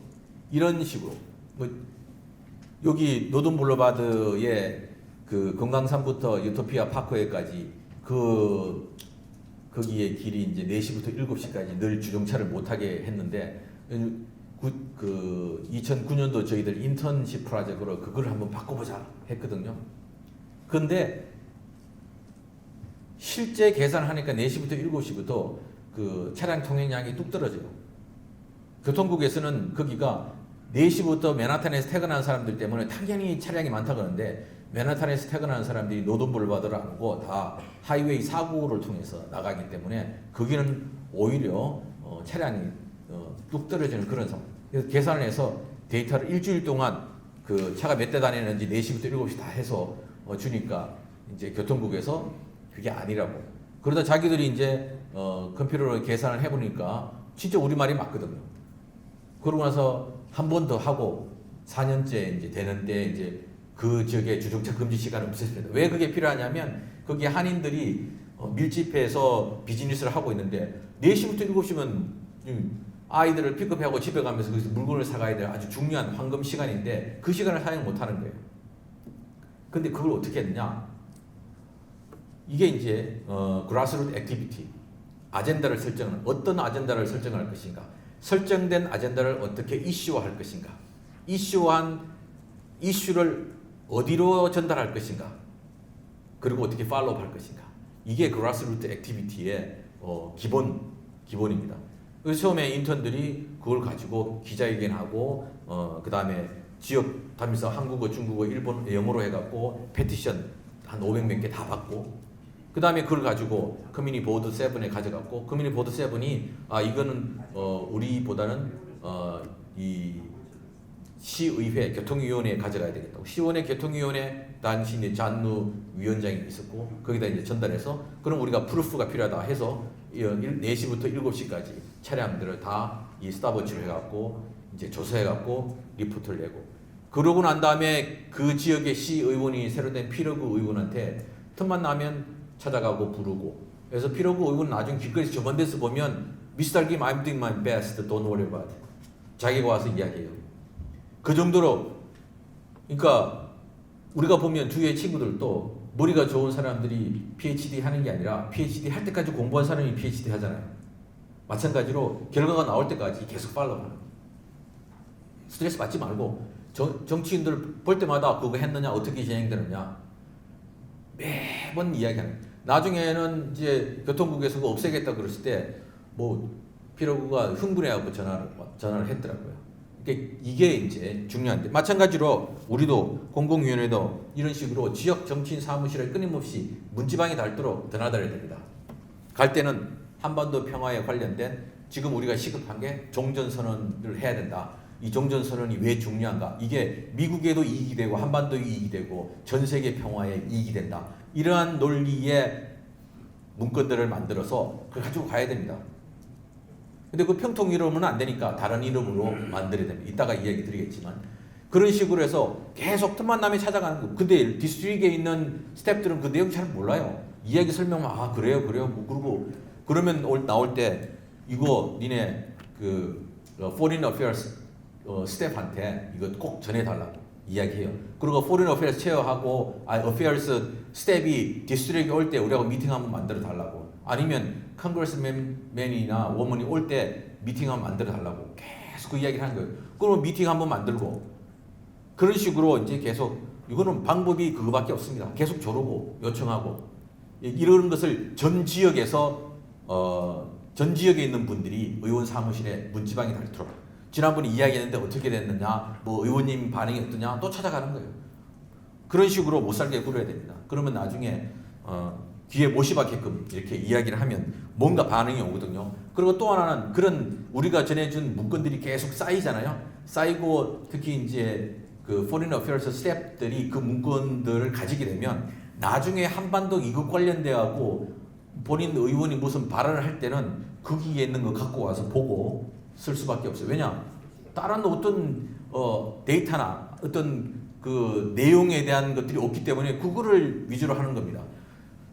이런 식으로. 여기 노든 블루바드의 그 금강산부터 유토피아 파크웨이까지 거기에 길이 이제 4시부터 7시까지 늘 주정차를 못하게 했는데, 2009년도 저희들 인턴십 프로젝트로 그걸 한번 바꿔보자 했거든요. 근데 실제 계산하니까 4시부터 7시부터 그 차량 통행량이 뚝 떨어져요. 교통국에서는 거기가 4시부터 맨하탄에서 퇴근하는 사람들 때문에 당연히 차량이 많다 그러는데, 맨하탄에서 퇴근하는 사람들이 노던 블루바드를 안 오고 다 하이웨이 4구를 통해서 나가기 때문에 거기는 오히려 차량이 뚝 떨어지는 그런 상황. 그래서 계산을 해서 데이터를 일주일 동안 그 차가 몇 대 다니는지 4시부터 7시 다 해서 주니까 이제 교통국에서 그게 아니라고. 그러다 자기들이 이제 컴퓨터로 계산을 해보니까 진짜 우리 말이 맞거든요. 그러고 나서 한 번 더 하고 4년째 이제 되는데, 이제 그 지역에 주정차 금지 시간을 없앴습니다. 왜 그게 필요하냐면, 거기 한인들이 밀집해서 비즈니스를 하고 있는데 4시부터 7시면 아이들을 픽업하고 집에 가면서 거기서 물건을 사가야 될 아주 중요한 황금 시간인데 그 시간을 사용 못 하는 거예요. 근데 그걸 어떻게 했느냐? 이게 이제 grassroots activity, 아젠다를 설정하는, 어떤 아젠다를 설정할 것인가, 설정된 아젠다를 어떻게 이슈화할 것인가, 이슈화한 이슈를 어디로 전달할 것인가, 그리고 어떻게 팔로우할 것인가. 이게 grassroots activity의 기본입니다. 그래서 처음에 인턴들이 그걸 가지고 기자회견하고 그 다음에 지역 다니면서 한국어, 중국어, 일본, 영어로 해갖고 페티션 한 500몇 개 다 받고, 그 다음에 그걸 가지고 커뮤니티 보드 7에 가져갔고, 커뮤니티 보드 7이 이거는 우리보다는 이 시의회 교통위원회에 가져가야 되겠다고. 시의회 교통위원회 당시 이제 잔루 위원장이 있었고 거기다 이제 전달해서 그럼 우리가 프루프가 필요하다 해서 4시부터 7시까지 차량들을 다 이 스탑워치를 해갖고 이제 조사해갖고 리포트를 내고 그러고 난 다음에 그 지역의 시의원이 새로 된 피러그 의원한테 틈만 나면 찾아가고 부르고 그래서 피러그 의원은 나중에 길거리에서 저번 데서 보면 Mr. Kim, I'm doing my best, don't worry about it. 자기가 와서 이야기해요. 그 정도로 그러니까 우리가 보면 주위의 친구들도 머리가 좋은 사람들이 PhD 하는 게 아니라 PhD 할 때까지 공부한 사람이 PhD 하잖아요. 마찬가지로 결과가 나올 때까지 계속 팔로우하는 거예요. 스트레스 받지 말고 정치인들 볼 때마다 그거 했느냐 어떻게 진행되느냐 매번 이야기하는 거예요. 나중에는 이제 교통국에서 그거 없애겠다 그랬을 때 뭐 피러그가 흥분해갖고 전화를 했더라고요. 이게 이제 중요한데 마찬가지로 우리도 공공위원회도 이런 식으로 지역 정치인 사무실에 끊임없이 문지방이 닳도록 드나들어야 됩니다. 갈 때는 한반도 평화에 관련된 지금 우리가 시급한 게 종전선언을 해야 된다. 이 종전선언이 왜 중요한가? 이게 미국에도 이익이 되고 한반도에 이익이 되고 전 세계 평화에 이익이 된다. 이러한 논리의 문건들을 만들어서 그걸 가지고 가야 됩니다. 근데 그 평통 이름은 안 되니까 다른 이름으로 만들어야 됩니다. 이따가 이야기 드리겠지만 그런 식으로 해서 계속 틈만 나면 찾아가는 거. 근데 디스트릭에 있는 스태프들은 그 내용 잘 몰라요. 이야기 설명만 그래요 뭐 그러고 그러면 나올 때 이거 니네 그 Foreign Affairs 스태프한테 이거 꼭 전해달라고 이야기해요. 그리고 Foreign Affairs 체어하고 Affairs 스태프이 디스트릭에 올 때 우리하고 미팅 한번 만들어 달라고 아니면 컨그레스맨이나 워먼이 올 때 미팅 한번 만들어 달라고 계속 그 이야기를 하는 거예요. 그러면 미팅 한번 만들고 그런 식으로 이제 계속 이거는 방법이 그거밖에 없습니다. 계속 조르고 요청하고 이런 것을 전 지역에서 전 지역에 있는 분들이 의원 사무실에 문지방이 닳도록 지난번에 이야기했는데 어떻게 됐느냐 뭐 의원님 반응이 어떠냐 또 찾아가는 거예요. 그런 식으로 못 살게 굴어야 됩니다. 그러면 나중에 귀에 못이 박게끔 이렇게 이야기를 하면 뭔가 반응이 오거든요. 그리고 또 하나는 그런 우리가 전해준 문건들이 계속 쌓이잖아요. 쌓이고 특히 이제 그 Foreign Affairs 스태프들이 그 문건들을 가지게 되면 나중에 한반도 이국 관련돼하고 본인 의원이 무슨 발언을 할 때는 거기에 있는 거 갖고 와서 보고 쓸 수밖에 없어요. 왜냐? 다른 어떤 데이터나 어떤 그 내용에 대한 것들이 없기 때문에 그거를 위주로 하는 겁니다.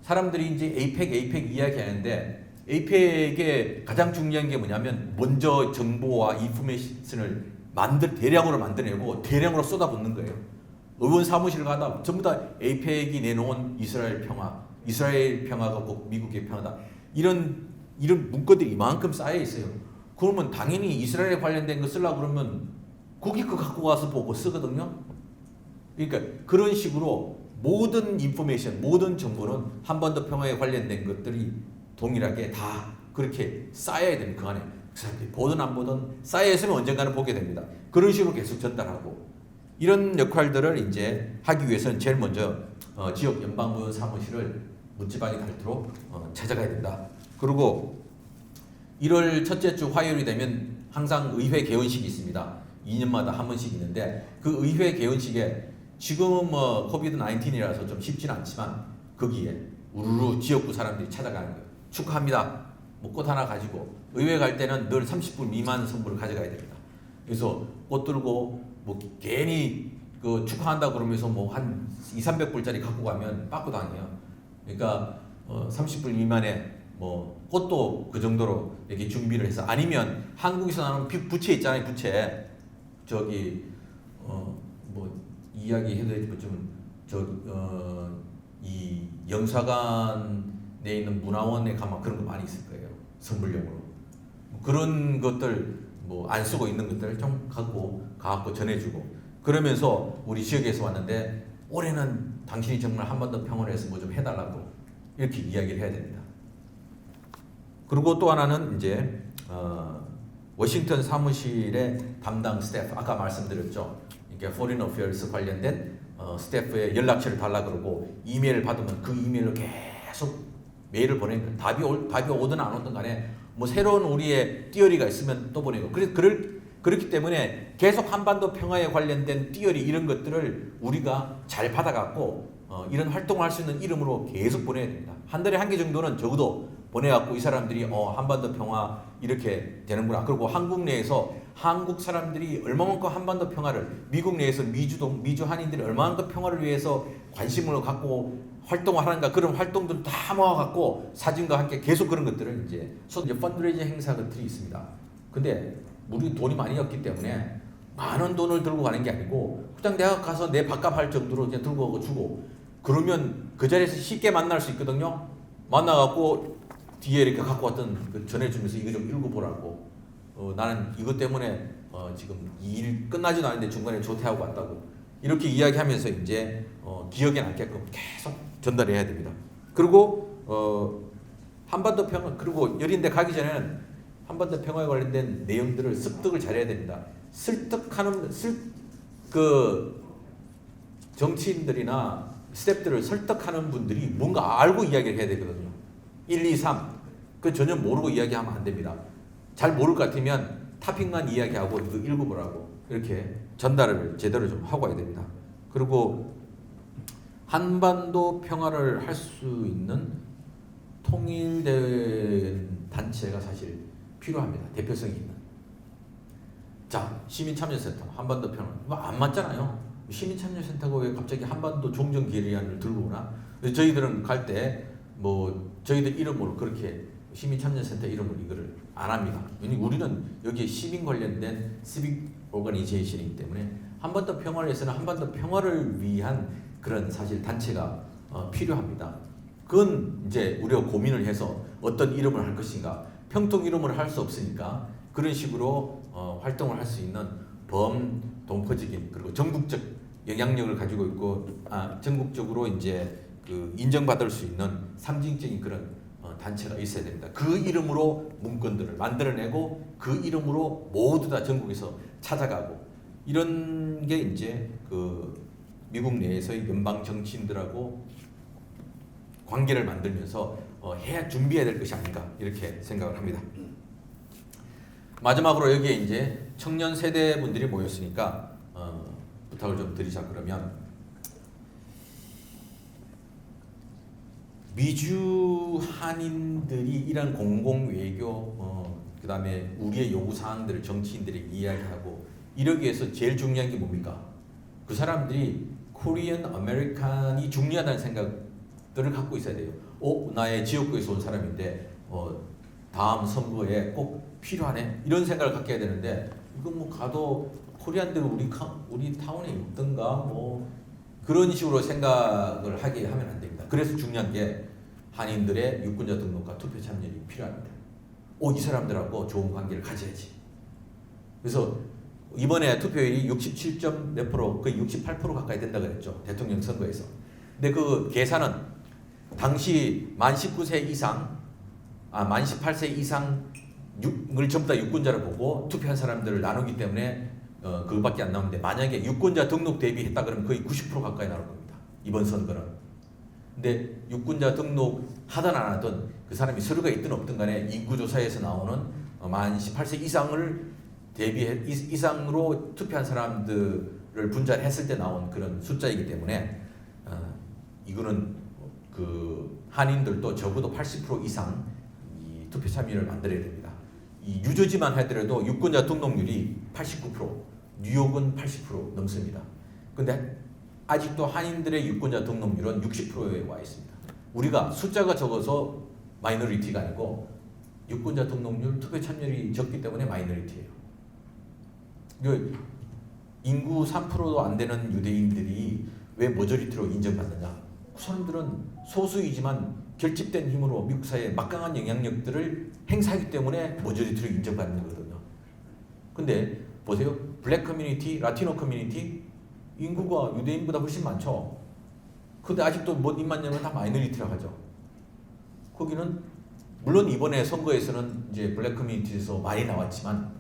사람들이 이제 APEC 이야기하는데 APEC의 가장 중요한 게 뭐냐면 먼저 정보와 인포메이션을 대량으로 만들어내고 대량으로 쏟아붓는 거예요. 의원 사무실 가다 전부 다 APEC이 내놓은 이스라엘 평화가 꼭 미국의 평화다. 이런 문건들이 이만큼 쌓여 있어요. 그러면 당연히 이스라엘에 관련된 거 쓰려고 그러면 거기 거 갖고 가서 보고 쓰거든요. 그러니까 그런 식으로 모든 인포메이션, 모든 정보는 한반도 평화에 관련된 것들이 동일하게 다 그렇게 쌓여야 됩니다. 그 안에 그 사람들이 보든 안 보든 쌓여 있으면 언젠가는 보게 됩니다. 그런 식으로 계속 전달하고 이런 역할들을 이제 하기 위해서는 제일 먼저 지역 연방의원 사무실을 문지방이 닳도록 찾아가야 된다. 그리고 1월 첫째 주 화요일이 되면 항상 의회 개원식이 있습니다. 2년마다 한 번씩 있는데 그 의회 개원식에 지금은 뭐 코비드 19이라서 좀 쉽지는 않지만 거기에 우르르 지역구 사람들이 찾아가는 거예요. 축하합니다. 뭐 꽃 하나 가지고 의회 갈 때는 늘 30불 미만 선물을 가져가야 됩니다. 그래서 꽃 들고 뭐 괜히 그 축하한다 그러면서 뭐 한 200~300불짜리 갖고 가면 빠꾸 당해요. 그러니까 30불 미만에 뭐 꽃도 그 정도로 이렇게 준비를 해서 아니면 한국에서 나오는 부채 있잖아요. 부채 저기 뭐 이야기해도 이 영사관에 있는 문화원에 가면 그런 거 많이 있을 거예요. 선물용으로 그런 것들 뭐 안 쓰고 있는 것들 좀 갖고 전해주고 그러면서 우리 지역에서 왔는데 올해는 당신이 정말 한반도 평화를 해서 뭐 좀 해달라고 이렇게 이야기를 해야 됩니다. 그리고 또 하나는 이제 워싱턴 사무실의 담당 스태프 아까 말씀드렸죠. 이게 Foreign Affairs 관련된 스태프의 연락처를 달라 그러고 이메일을 받으면 그 이메일로 계속 메일을 보내는 거예요. 답이 오든 안 오든 간에 뭐 새로운 우리의 띠어리가 있으면 또 보내고 그렇기 때문에 계속 한반도 평화에 관련된 띠어리 이런 것들을 우리가 잘 받아갖고 이런 활동을 할 수 있는 이름으로 계속 보내야 됩니다. 한 달에 한 개 정도는 적어도 보내갖고 이 사람들이 한반도 평화 이렇게 되는구나. 그리고 한국 내에서 한국 사람들이 얼마만큼 한반도 평화를, 미국 내에서 미주 한인들이 얼마만큼 평화를 위해서 관심을 갖고 활동을 하는가, 그런 활동들을 다 모아갖고 사진과 함께 계속 그런 것들을 이제 펀드레이징 행사 것들이 있습니다. 근데 우리 돈이 많이 없기 때문에 많은 돈을 들고 가는 게 아니고 그냥 내가 가서 내 밥값 할 정도로 그냥 들고 가고 주고, 그러면 그 자리에서 쉽게 만날 수 있거든요. 만나갖고 뒤에 이렇게 갖고 왔던 그 전해주면서 이거 좀 읽어보라고. 나는 이것 때문에 지금 이 일 끝나지도 않은데 중간에 조퇴하고 왔다고. 이렇게 이야기하면서 이제 기억에 남게끔 계속 전달해야 됩니다. 그리고 한반도 평화, 그리고 열린데 가기 전에는 한반도 평화에 관련된 내용들을 습득을 잘해야 됩니다. 그 정치인들이나 스태프들을 설득하는 분들이 뭔가 알고 이야기를 해야 되거든요. 1, 2, 3. 그 전혀 모르고 이야기하면 안 됩니다. 잘 모를 것 같으면 타핑만 이야기하고 이거 읽어보라고 이렇게 전달을 제대로 좀 하고 와야 됩니다. 그리고 한반도 평화를 할 수 있는 통일된 단체가 사실 필요합니다. 대표성이 있는. 자, 시민참여센터, 한반도 평화. 안 맞잖아요. 시민참여센터가 왜 갑자기 한반도 종전기획안을 들고 오나? 저희들은 갈 때 저희들 이름으로 그렇게 시민참여센터 이름으로 이거를 안 합니다. 왜냐면 우리는 여기에 시민 관련된 시빅 오거니제이션이기 때문에 한반도 평화를 위해서는 한반도 평화를 위한 그런 사실 단체가 필요합니다. 그건 이제 우리가 고민을 해서 어떤 이름을 할 것인가. 평통 이름을 할 수 없으니까 그런 식으로 활동을 할 수 있는 범동포적인 그리고 전국적 영향력을 가지고 있고 전국적으로 이제 그 인정받을 수 있는 상징적인 그런 단체가 있어야 됩니다. 그 이름으로 문건들을 만들어내고 그 이름으로 모두 다 전국에서 찾아가고 이런 게 이제 그 미국 내에서의 연방 정치인들하고 관계를 만들면서 준비해야 될 것이 아닌가 이렇게 생각을 합니다. 마지막으로 여기에 이제 청년 세대 분들이 모였으니까 부탁을 좀 드리자. 그러면 미주 한인들이 이런 공공 외교 그 다음에 우리의 요구 사항들을 정치인들이 이야기하고 이러기 위해서 제일 중요한 게 뭡니까? 그 사람들이 코리안 아메리칸이 중요하다는 생각들을 갖고 있어야 돼요. 나의 지역구에서 온 사람인데 다음 선거에 꼭 필요하네 이런 생각을 갖게 해야 되는데 이거 가도 코리안들 우리 타운에 있던가 그런 식으로 생각을 하게 하면 안 됩니다. 그래서 중요한 게 한인들의 유권자 등록과 투표 참여율이 필요합니다. 이 사람들하고 좋은 관계를 가져야지. 그래서 이번에 투표율이 67점 몇 프로, 거의 68% 가까이 된다고 그랬죠. 대통령 선거에서. 근데 그 계산은 당시 만 19세 이상, 만 18세 이상을 전부 다 유권자를 보고 투표한 사람들을 나누기 때문에 그거밖에 안 나오는데 만약에 유권자 등록 대비했다 그러면 거의 90% 가까이 나올 겁니다. 이번 선거는. 근데 유권자 등록 하든 안 하든 그 사람이 서류가 있든 없든 간에 인구조사에서 나오는 만 18세 이상을 이상으로 투표한 사람들을 분자했을 때 나온 그런 숫자이기 때문에 이거는 그 한인들도 적어도 80% 이상 이 투표 참여를 만들어야 됩니다. 이 뉴저지만 하더라도 유권자 등록률이 89%, 뉴욕은 80% 넘습니다. 근데 아직도 한인들의 유권자 등록률은 60%에 와 있습니다. 우리가 숫자가 적어서 마이너리티가 아니고 유권자 등록률, 투표 참여율이 적기 때문에 마이너리티예요. 인구 3%도 안 되는 유대인들이 왜 머저리티로 인정받느냐? 그 사람들은 소수이지만 결집된 힘으로 미국 사회에 막강한 영향력들을 행사하기 때문에 머저리티로 인정받는 거거든요. 근데 보세요. 블랙 커뮤니티, 라티노 커뮤니티 인구가 유대인보다 훨씬 많죠. 근데 아직도 입만 열면 다 마이너리티라고 하죠. 거기는 물론 이번에 선거에서는 이제 블랙 커뮤니티에서 많이 나왔지만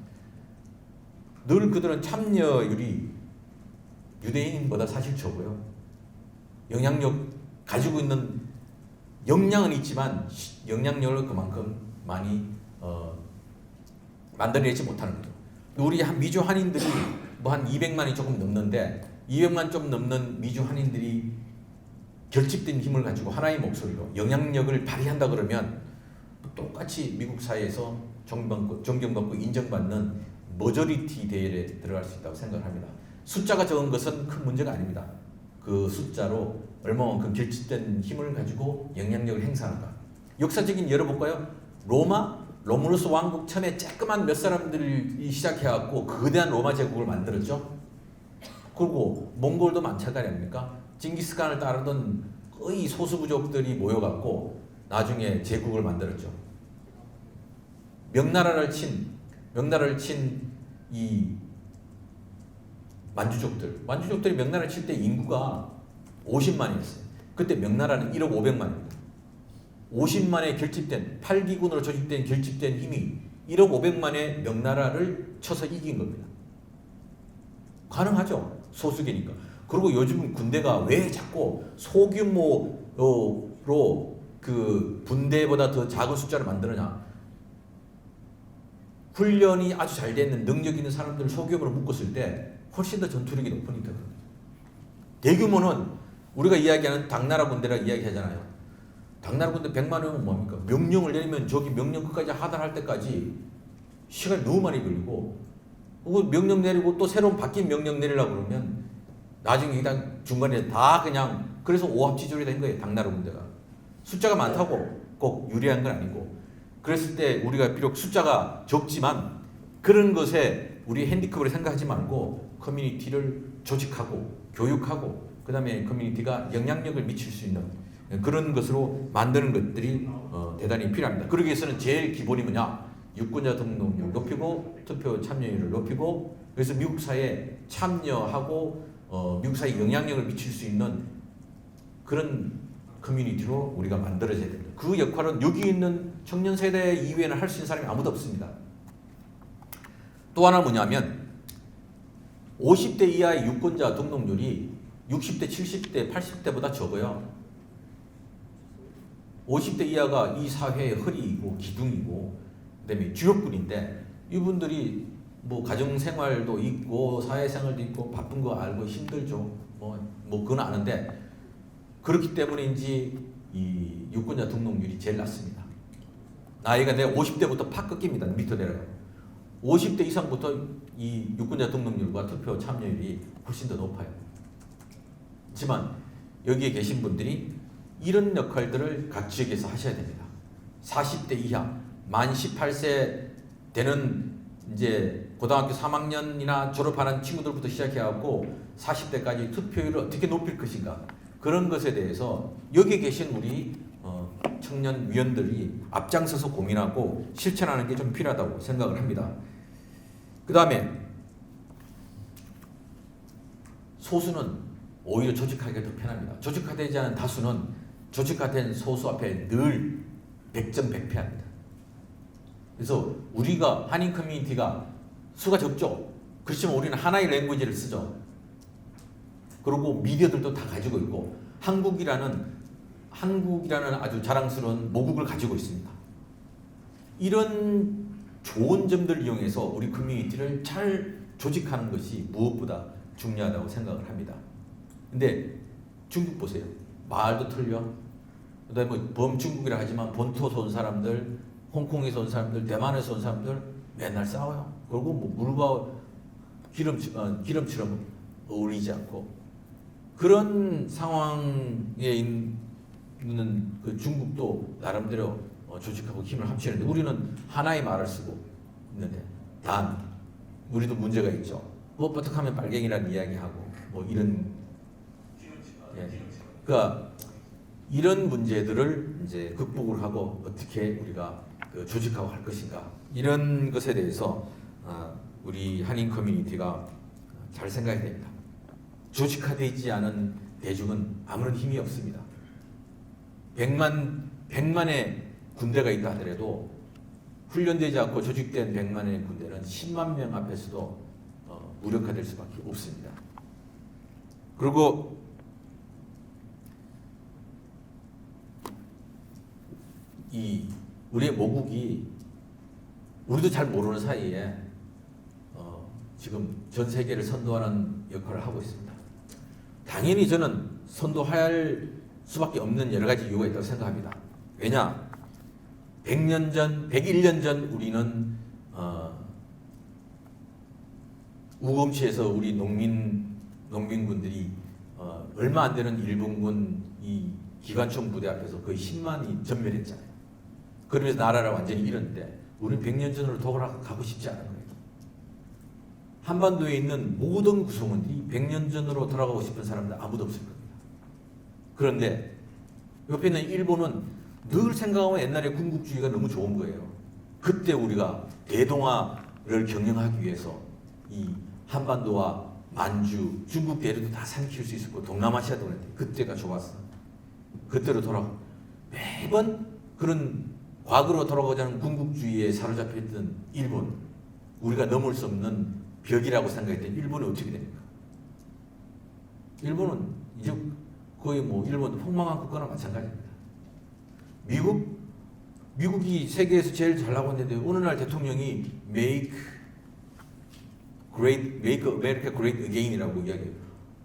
늘 그들은 참여율이 유대인보다 사실 적어요. 영향력 가지고 있는 역량은 있지만 영향력을 그만큼 많이 만들어내지 못하는 거죠. 우리 미주 한인들이 뭐 한 200만이 조금 넘는데 200만 좀 넘는 미주 한인들이 결집된 힘을 가지고 하나의 목소리로 영향력을 발휘한다 그러면 똑같이 미국 사회에서 존경받고 인정받는 머저리티 대열에 들어갈 수 있다고 생각을 합니다. 숫자가 적은 것은 큰 문제가 아닙니다. 그 숫자로 얼마만큼 결집된 힘을 가지고 영향력을 행사하는가. 역사적인 예를 볼까요? 로마노스 왕국 처음에 조그만 몇 사람들이 시작해갖고 거대한 로마 제국을 만들었죠. 그리고 몽골도 마찬가지 아닙니까? 징기스칸을 따르던 거의 소수 부족들이 모여갖고 나중에 제국을 만들었죠. 명나라를 친 이 만주족들이 명나라를 칠 때 인구가 50만이었어요. 그때 명나라는 1억 500만입니다. 50만의 결집된 8기군으로 조직된 결집된 힘이 1억 500만의 명나라를 쳐서 이긴 겁니다. 가능하죠. 소수계니까. 그리고 요즘 군대가 왜 자꾸 소규모로 그 분대보다 더 작은 숫자를 만드느냐. 훈련이 아주 잘 되는 능력 있는 사람들을 소규모로 묶었을 때 훨씬 더 전투력이 높으니까. 대규모는 우리가 이야기하는 당나라 군대라 이야기하잖아요. 당나라 군대 100만 명은 뭡니까? 명령을 내리면 저기 명령 끝까지 하달할 때까지 시간이 너무 많이 걸리고, 명령 내리고 또 새로운 바뀐 명령 내리려고 그러면 나중에 일단 중간에 다 그냥, 그래서 오합지졸이 된 거예요. 당나라 군대가 숫자가 많다고 꼭 유리한 건 아니고, 그랬을 때 우리가 비록 숫자가 적지만 그런 것에 우리 핸디캡을 생각하지 말고 커뮤니티를 조직하고 교육하고 그 다음에 커뮤니티가 영향력을 미칠 수 있는 그런 것으로 만드는 것들이 대단히 필요합니다. 그러기 위해서는 제일 기본이 뭐냐? 유권자 등록률 높이고 투표 참여율을 높이고, 그래서 미국 사회에 참여하고 미국 사회에 영향력을 미칠 수 있는 그런 커뮤니티로 우리가 만들어져야 됩니다. 그 역할은 여기 있는 청년 세대 이외에는 할 수 있는 사람이 아무도 없습니다. 또 하나 뭐냐면 50대 이하의 유권자 등록률이 60대, 70대, 80대보다 적어요. 50대 이하가 이 사회의 허리이고 기둥이고 그다음에 주역군인데, 이분들이 뭐 가정생활도 있고 사회생활도 있고 바쁜 거 알고 힘들죠. 뭐 그건 아는데, 그렇기 때문인지 이 유권자 등록률이 제일 낮습니다. 나이가 내가 50대부터 팍 꺾입니다. 밑으로 내려가요. 50대 이상부터 이 유권자 등록률과 투표 참여율이 훨씬 더 높아요. 하지만 여기에 계신 분들이 이런 역할들을 각 지역에서 하셔야 됩니다. 40대 이하, 만 18세 되는 이제 고등학교 3학년이나 졸업하는 친구들부터 시작해갖고 40대까지 투표율을 어떻게 높일 것인가, 그런 것에 대해서 여기에 계신 우리 청년 위원들이 앞장서서 고민하고 실천하는 게 좀 필요하다고 생각을 합니다. 그 다음에 소수는 오히려 조직하기가 더 편합니다. 조직화되지 않은 다수는 조직화된 소수 앞에 늘 100점 100패합니다. 그래서 우리가 한인 커뮤니티가 수가 적죠. 그렇지만 우리는 하나의 랭귀지를 쓰죠. 그리고 미디어들도 다 가지고 있고 한국이라는 아주 자랑스러운 모국을 가지고 있습니다. 이런 좋은 점들을 이용해서 우리 커뮤니티를 잘 조직하는 것이 무엇보다 중요하다고 생각을 합니다. 근데 중국 보세요. 말도 틀려. 그다음에 뭐 범중국이라 하지만 본토에서 온 사람들, 홍콩에서 온 사람들, 대만에서 온 사람들 맨날 싸워요. 그리고 뭐 물과 기름처럼 어울리지 않고, 그런 상황에 있는 그 중국도 나름대로 조직하고 힘을 합치는데, 우리는 하나의 말을 쓰고 있는데 단 우리도 문제가 있죠. 뭐 버떡하면 빨갱이라는 이야기하고 뭐 이런, 그러니까 이런 문제들을 이제 극복을 하고 어떻게 우리가 조직하고 할 것인가, 이런 것에 대해서 우리 한인 커뮤니티가 잘 생각해야 됩니다. 조직화되지 않은 대중은 아무런 힘이 없습니다. 100만의 군대가 있다 하더라도 훈련되지 않고 조직된 100만의 군대는 10만 명 앞에서도 무력화될 수밖에 없습니다. 그리고 우리의 모국이 우리도 잘 모르는 사이에 지금 전 세계를 선도하는 역할을 하고 있습니다. 당연히 저는 선도할 수밖에 없는 여러 가지 이유가 있다고 생각합니다. 왜냐? 100년 전, 101년 전 우리는 우검치에서 우리 농민군들이 얼마 안 되는 일본군 이 기관총 부대 앞에서 거의 10만이 전멸했잖아요. 그러면서 나라를 완전히 잃었는데 우리는 100년 전으로 돌아가고 싶지 않은 거예요. 한반도에 있는 모든 구성원들이 100년 전으로 돌아가고 싶은 사람들 아무도 없을 겁니다. 그런데 옆에 있는 일본은 늘 생각하면 옛날에 군국주의가 너무 좋은 거예요. 그때 우리가 대동아를 경영하기 위해서 이 한반도와 만주, 중국 대륙도 다 삼킬 수 있었고 동남아시아도 그랬는데 그때가 좋았어. 그때로 돌아가. 매번 그런 과거로 돌아가자는 군국주의에 사로잡혀 있던 일본, 우리가 넘을 수 없는 벽이라고 생각했던 일본이 어떻게 됩니까? 일본은 이제 거의 뭐 일본도 폭망한 국가나 마찬가지입니다. 미국이 세계에서 제일 잘 나가고 있는데 어느 날 대통령이 Make America Great Again이라고 이야기해요.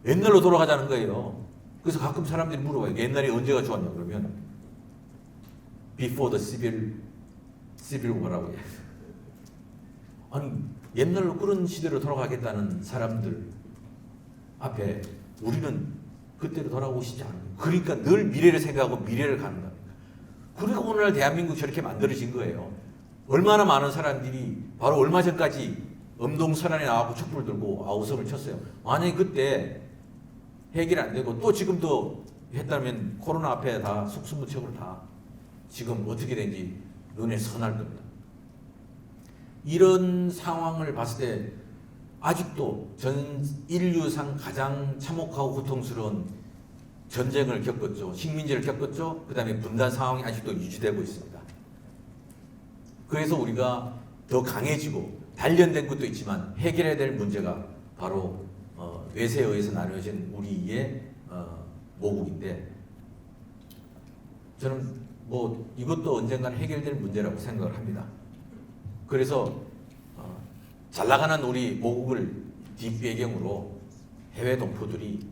옛날로 돌아가자는 거예요. 그래서 가끔 사람들이 물어봐요. 옛날이 언제가 좋았냐 그러면 Before the Civil War라고 해요. 아니 옛날로 그런 시대로 돌아가겠다는 사람들 앞에 우리는 그때로 돌아가고 싶지 않아요. 그러니까 늘 미래를 생각하고 미래를 가는 겁니다. 그러니까 오늘날 대한민국 저렇게 만들어진 거예요. 얼마나 많은 사람들이 바로 얼마 전까지 엄동설안에 나와서 촛불 들고 아우성을 쳤어요. 만약에 그때 해결 안 되고 또 지금도 했다면 코로나 앞에 다 속수무책으로 다 지금 어떻게 된지 눈에 선할 겁니다. 이런 상황을 봤을 때 아직도 전 인류상 가장 참혹하고 고통스러운 전쟁을 겪었죠. 식민지를 겪었죠. 그 다음에 분단 상황이 아직도 유지되고 있습니다. 그래서 우리가 더 강해지고 단련된 것도 있지만 해결해야 될 문제가 바로 외세에 의해서 나누어진 우리의 모국인데 저는 뭐 이것도 언젠간 해결될 문제라고 생각을 합니다. 그래서 잘 나가는 우리 모국을 뒷배경으로 해외 동포들이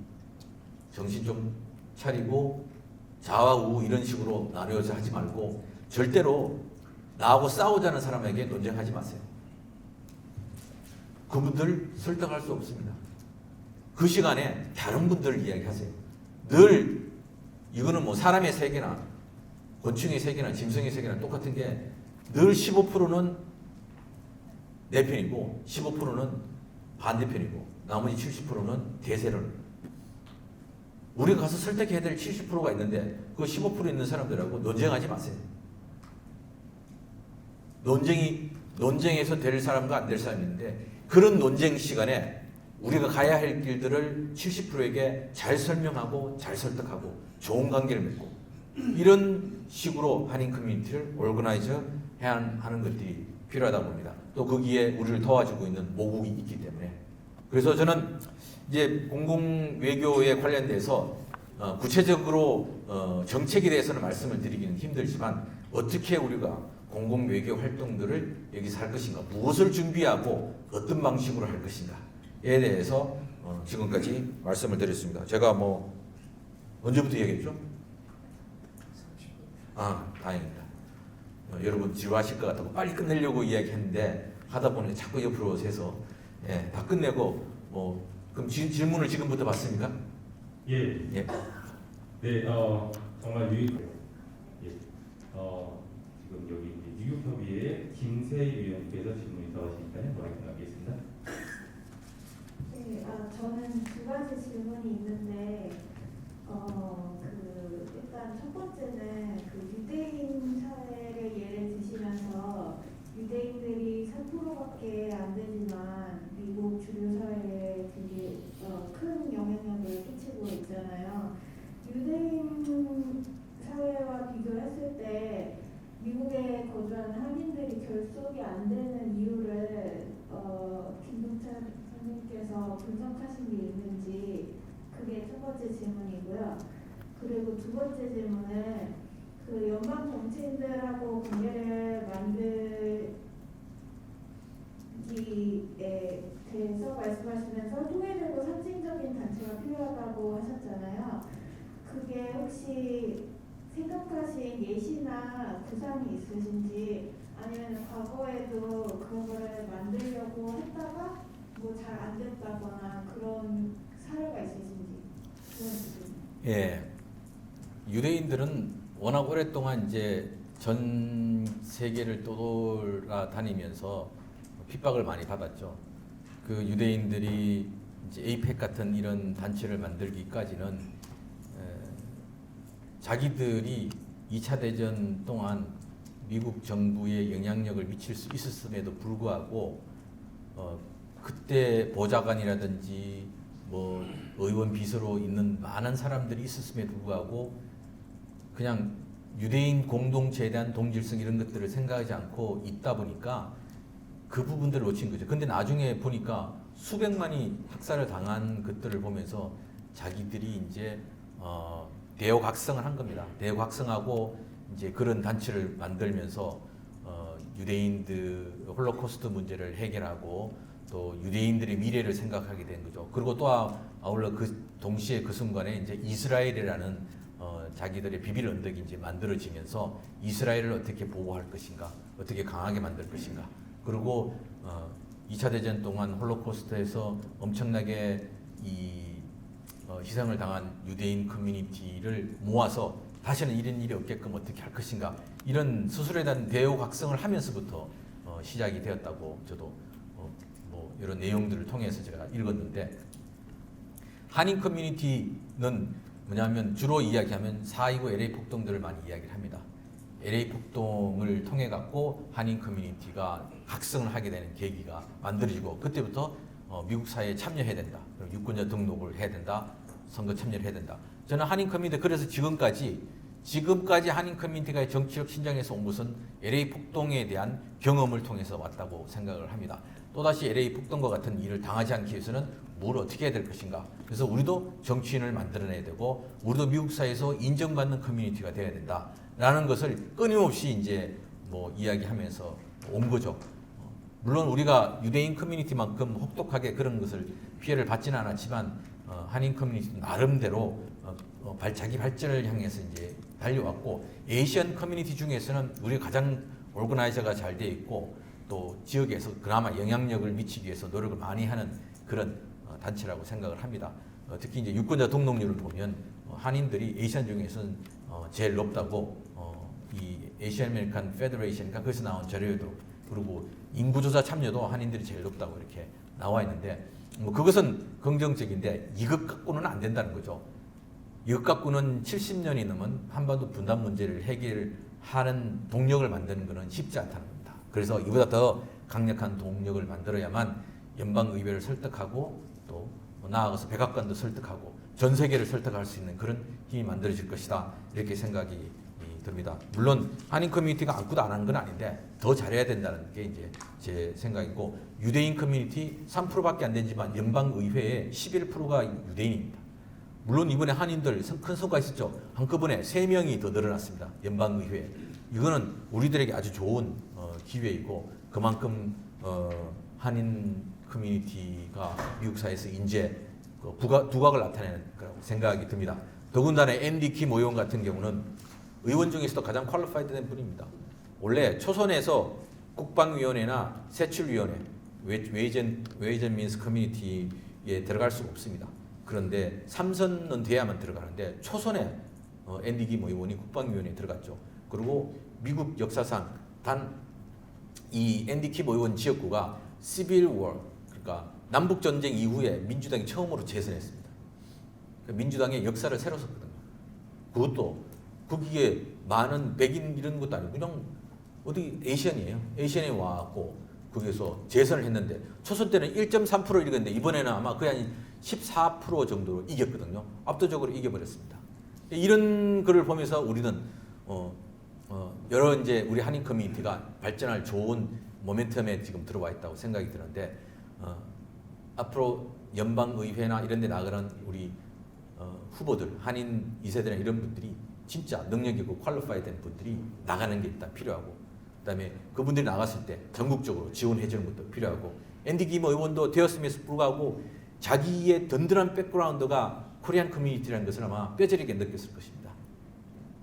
정신 좀 차리고 좌우 이런 식으로 나누어서 하지 말고 절대로 나하고 싸우자는 사람에게 논쟁하지 마세요. 그분들 설득할 수 없습니다. 그 시간에 다른 분들 이야기하세요. 늘 이거는 뭐 사람의 세계나 곤충의 세계나 짐승의 세계나 똑같은 게 늘 15%는 내 편이고 15%는 반대편이고 나머지 70%는 대세를 우리가 가서 설득해야 될 70%가 있는데 그 15% 있는 사람들하고 논쟁하지 마세요. 논쟁에서 될 사람과 안 될 사람이 있는데 그런 논쟁 시간에 우리가 가야 할 길들을 70%에게 잘 설명하고 잘 설득하고 좋은 관계를 맺고 이런 식으로 한인 커뮤니티를 오르거나이저 해야 하는 것들이 필요하다고 봅니다. 또 거기에 우리를 도와주고 있는 모국이 있기 때문에 그래서 저는 이제 공공외교에 관련돼서 구체적으로 정책에 대해서는 말씀을 드리기는 힘들지만 어떻게 우리가 공공외교 활동들을 여기서 할 것인가 무엇을 준비하고 어떤 방식으로 할 것인가에 대해서 지금까지 말씀을 드렸습니다. 제가 뭐 언제부터 얘기했죠? 다행입니다. 여러분 지루하실 것 같다고 빨리 끝내려고 이야기했는데 하다 보니 자꾸 옆으로 새서 다 끝내고 그럼 질문을 지금부터 받습니까? 예. 예. 네, 정말 유익해요. 예. 지금 여기 뉴욕협의회 김세희 위원께서 질문이 더 하시니까요. 마이크 나가겠습니다. 네, 저는 두 가지 질문이 있는데, 일단 첫 번째는 유대인 사회를 예를 드시면서 유대인들이 3%밖에 안 되지만 미국 주류 사회에 되게 큰 영향력을 끼치고 있잖아요. 유대인 사회와 비교했을 때 미국에 거주하는 한인들이 결속이 안 되는 이유를 김동찬 선생님께서 분석하신 게 있는지 그게 첫 번째 질문이고요. 그리고 두 번째 질문은 연방 정치인들하고 관계를 만들기에 대해서 말씀하시면서 통일되고 상징적인 단체가 필요하다고 하셨잖아요. 그게 혹시 생각하신 예시나 구상이 있으신지, 아니면 과거에도 그런 거를 만들려고 했다가 뭐 잘 안 됐다거나 그런 사례가 있으신지 그런 부분. 예, 유대인들은 워낙 오랫동안 이제 전 세계를 떠돌아다니면서 핍박을 많이 받았죠. 그 유대인들이 이제 에이펙 같은 이런 단체를 만들기까지는 자기들이 2차 대전 동안 미국 정부에 영향력을 미칠 수 있었음에도 불구하고 그때 보좌관이라든지 뭐 의원 비서로 있는 많은 사람들이 있었음에도 불구하고 그냥 유대인 공동체에 대한 동질성 이런 것들을 생각하지 않고 있다 보니까 그 부분들을 놓친 거죠. 근데 나중에 보니까 수백만이 학살을 당한 것들을 보면서 자기들이 이제 대오각성을 한 겁니다. 대오각성하고 이제 그런 단체를 만들면서 유대인들 홀로코스트 문제를 해결하고 또 유대인들의 미래를 생각하게 된 거죠. 그리고 또 아울러 그 동시에 그 순간에 이제 이스라엘이라는 자기들의 비빌 언덕이 이제 만들어지면서 이스라엘을 어떻게 보호할 것인가, 어떻게 강하게 만들 것인가. 그리고 2차 대전 동안 홀로코스트에서 엄청나게 희생을 당한 유대인 커뮤니티를 모아서 다시는 이런 일이 없게끔 어떻게 할 것인가, 이런 스스로에 대한 대오각성을 하면서부터 시작이 되었다고 저도 뭐 이런 내용들을 통해서 제가 읽었는데, 한인 커뮤니티는 뭐냐면 주로 이야기하면 4.29 LA 폭동들을 많이 이야기를 합니다. LA 폭동을 통해 갖고 한인 커뮤니티가 각성을 하게 되는 계기가 만들어지고, 그때부터 미국 사회에 참여해야 된다. 그럼 유권자 등록을 해야 된다. 선거 참여를 해야 된다. 저는 한인 커뮤니티, 그래서 지금까지 한인 커뮤니티가 정치적 신장에서 온 것은 LA 폭동에 대한 경험을 통해서 왔다고 생각을 합니다. 또다시 LA 폭동과 같은 일을 당하지 않기 위해서는 뭘 어떻게 해야 될 것인가. 그래서 우리도 정치인을 만들어내야 되고, 우리도 미국 사회에서 인정받는 커뮤니티가 되어야 된다라는 것을 끊임없이 이제 뭐 이야기하면서 온 거죠. 물론 우리가 유대인 커뮤니티만큼 혹독하게 그런 것을 피해를 받지는 않았지만 한인 커뮤니티 나름대로 자기 발전을 향해서 이제 달려왔고, 에이시안 커뮤니티 중에서는 우리가 가장 오르거나이저가 잘 돼 있고 또 지역에서 그나마 영향력을 미치기 위해서 노력을 많이 하는 그런 단체라고 생각을 합니다. 특히 이제 유권자 등록률을 보면 한인들이 에이시안 중에서는 제일 높다고 이 에이시안 아메리칸 페더레이션인가 거기서 나온 자료에도, 그리고 인구조사 참여도 한인들이 제일 높다고 이렇게 나와 있는데, 뭐 그것은 긍정적인데 이것 갖고는 안 된다는 거죠. 이것 갖고는 70년이 넘은 한반도 분단 문제를 해결하는 동력을 만드는 것은 쉽지 않다는 겁니다. 그래서 이보다 더 강력한 동력을 만들어야만 연방의회를 설득하고 또 나아가서 백악관도 설득하고 전 세계를 설득할 수 있는 그런 힘이 만들어질 것이다, 이렇게 생각이 듭니다. 물론 한인 커뮤니티가 아무것도 안 하는 건 아닌데 더 잘해야 된다는 게 이제 제 생각이고, 유대인 커뮤니티 3%밖에 안 되지만 연방의회의 11%가 유대인입니다. 물론 이번에 한인들 큰 성과 있었죠. 한꺼번에 3명이 더 늘어났습니다. 연방의회에. 이거는 우리들에게 아주 좋은 기회이고, 그만큼 한인 커뮤니티가 미국 사회에서 이제 두각을 나타내는 거라고 생각이 듭니다. 더군다나 앤디 킴 의원 같은 경우는 의원 중에서도 가장 퀄리파이드 된 분입니다. 원래 초선에서 국방위원회나 세출위원회, 웨이전 민스 커뮤니티에 들어갈 수가 없습니다. 그런데 3선은 돼야만 들어가는데 초선에 앤디 킴 의원이 국방위원회에 들어갔죠. 그리고 미국 역사상 단 이 앤디 킴 의원 지역구가 시빌 워, 그러니까 남북 전쟁 이후에 민주당이 처음으로 재선했습니다. 민주당의 역사를 새로 썼거든요. 그것도 거기에 많은 백인 이런 것도 아니고 그냥 어디 에이시안이에요. 에이시안에 와갖고 거기서 재선을 했는데 초선 때는 1.3% 이겼는데 이번에는 아마 거의 한 14% 정도로 이겼거든요. 압도적으로 이겨버렸습니다. 이런 거를 보면서 우리는 여러 이제 우리 한인 커뮤니티가 발전할 좋은 모멘텀에 지금 들어와 있다고 생각이 드는데, 앞으로 연방의회나 이런 데 나가는 우리 후보들, 한인 2세대나 이런 분들이 진짜 능력 있고 퀄리파이 된 분들이 나가는 게 일단 필요하고, 그다음에 그분들이 나갔을 때 전국적으로 지원해 주는 것도 필요하고, 앤디 김 의원도 되었음에도 불구하고 자기의 든든한 백그라운드가 코리안 커뮤니티라는 것을 아마 뼈저리게 느꼈을 것입니다.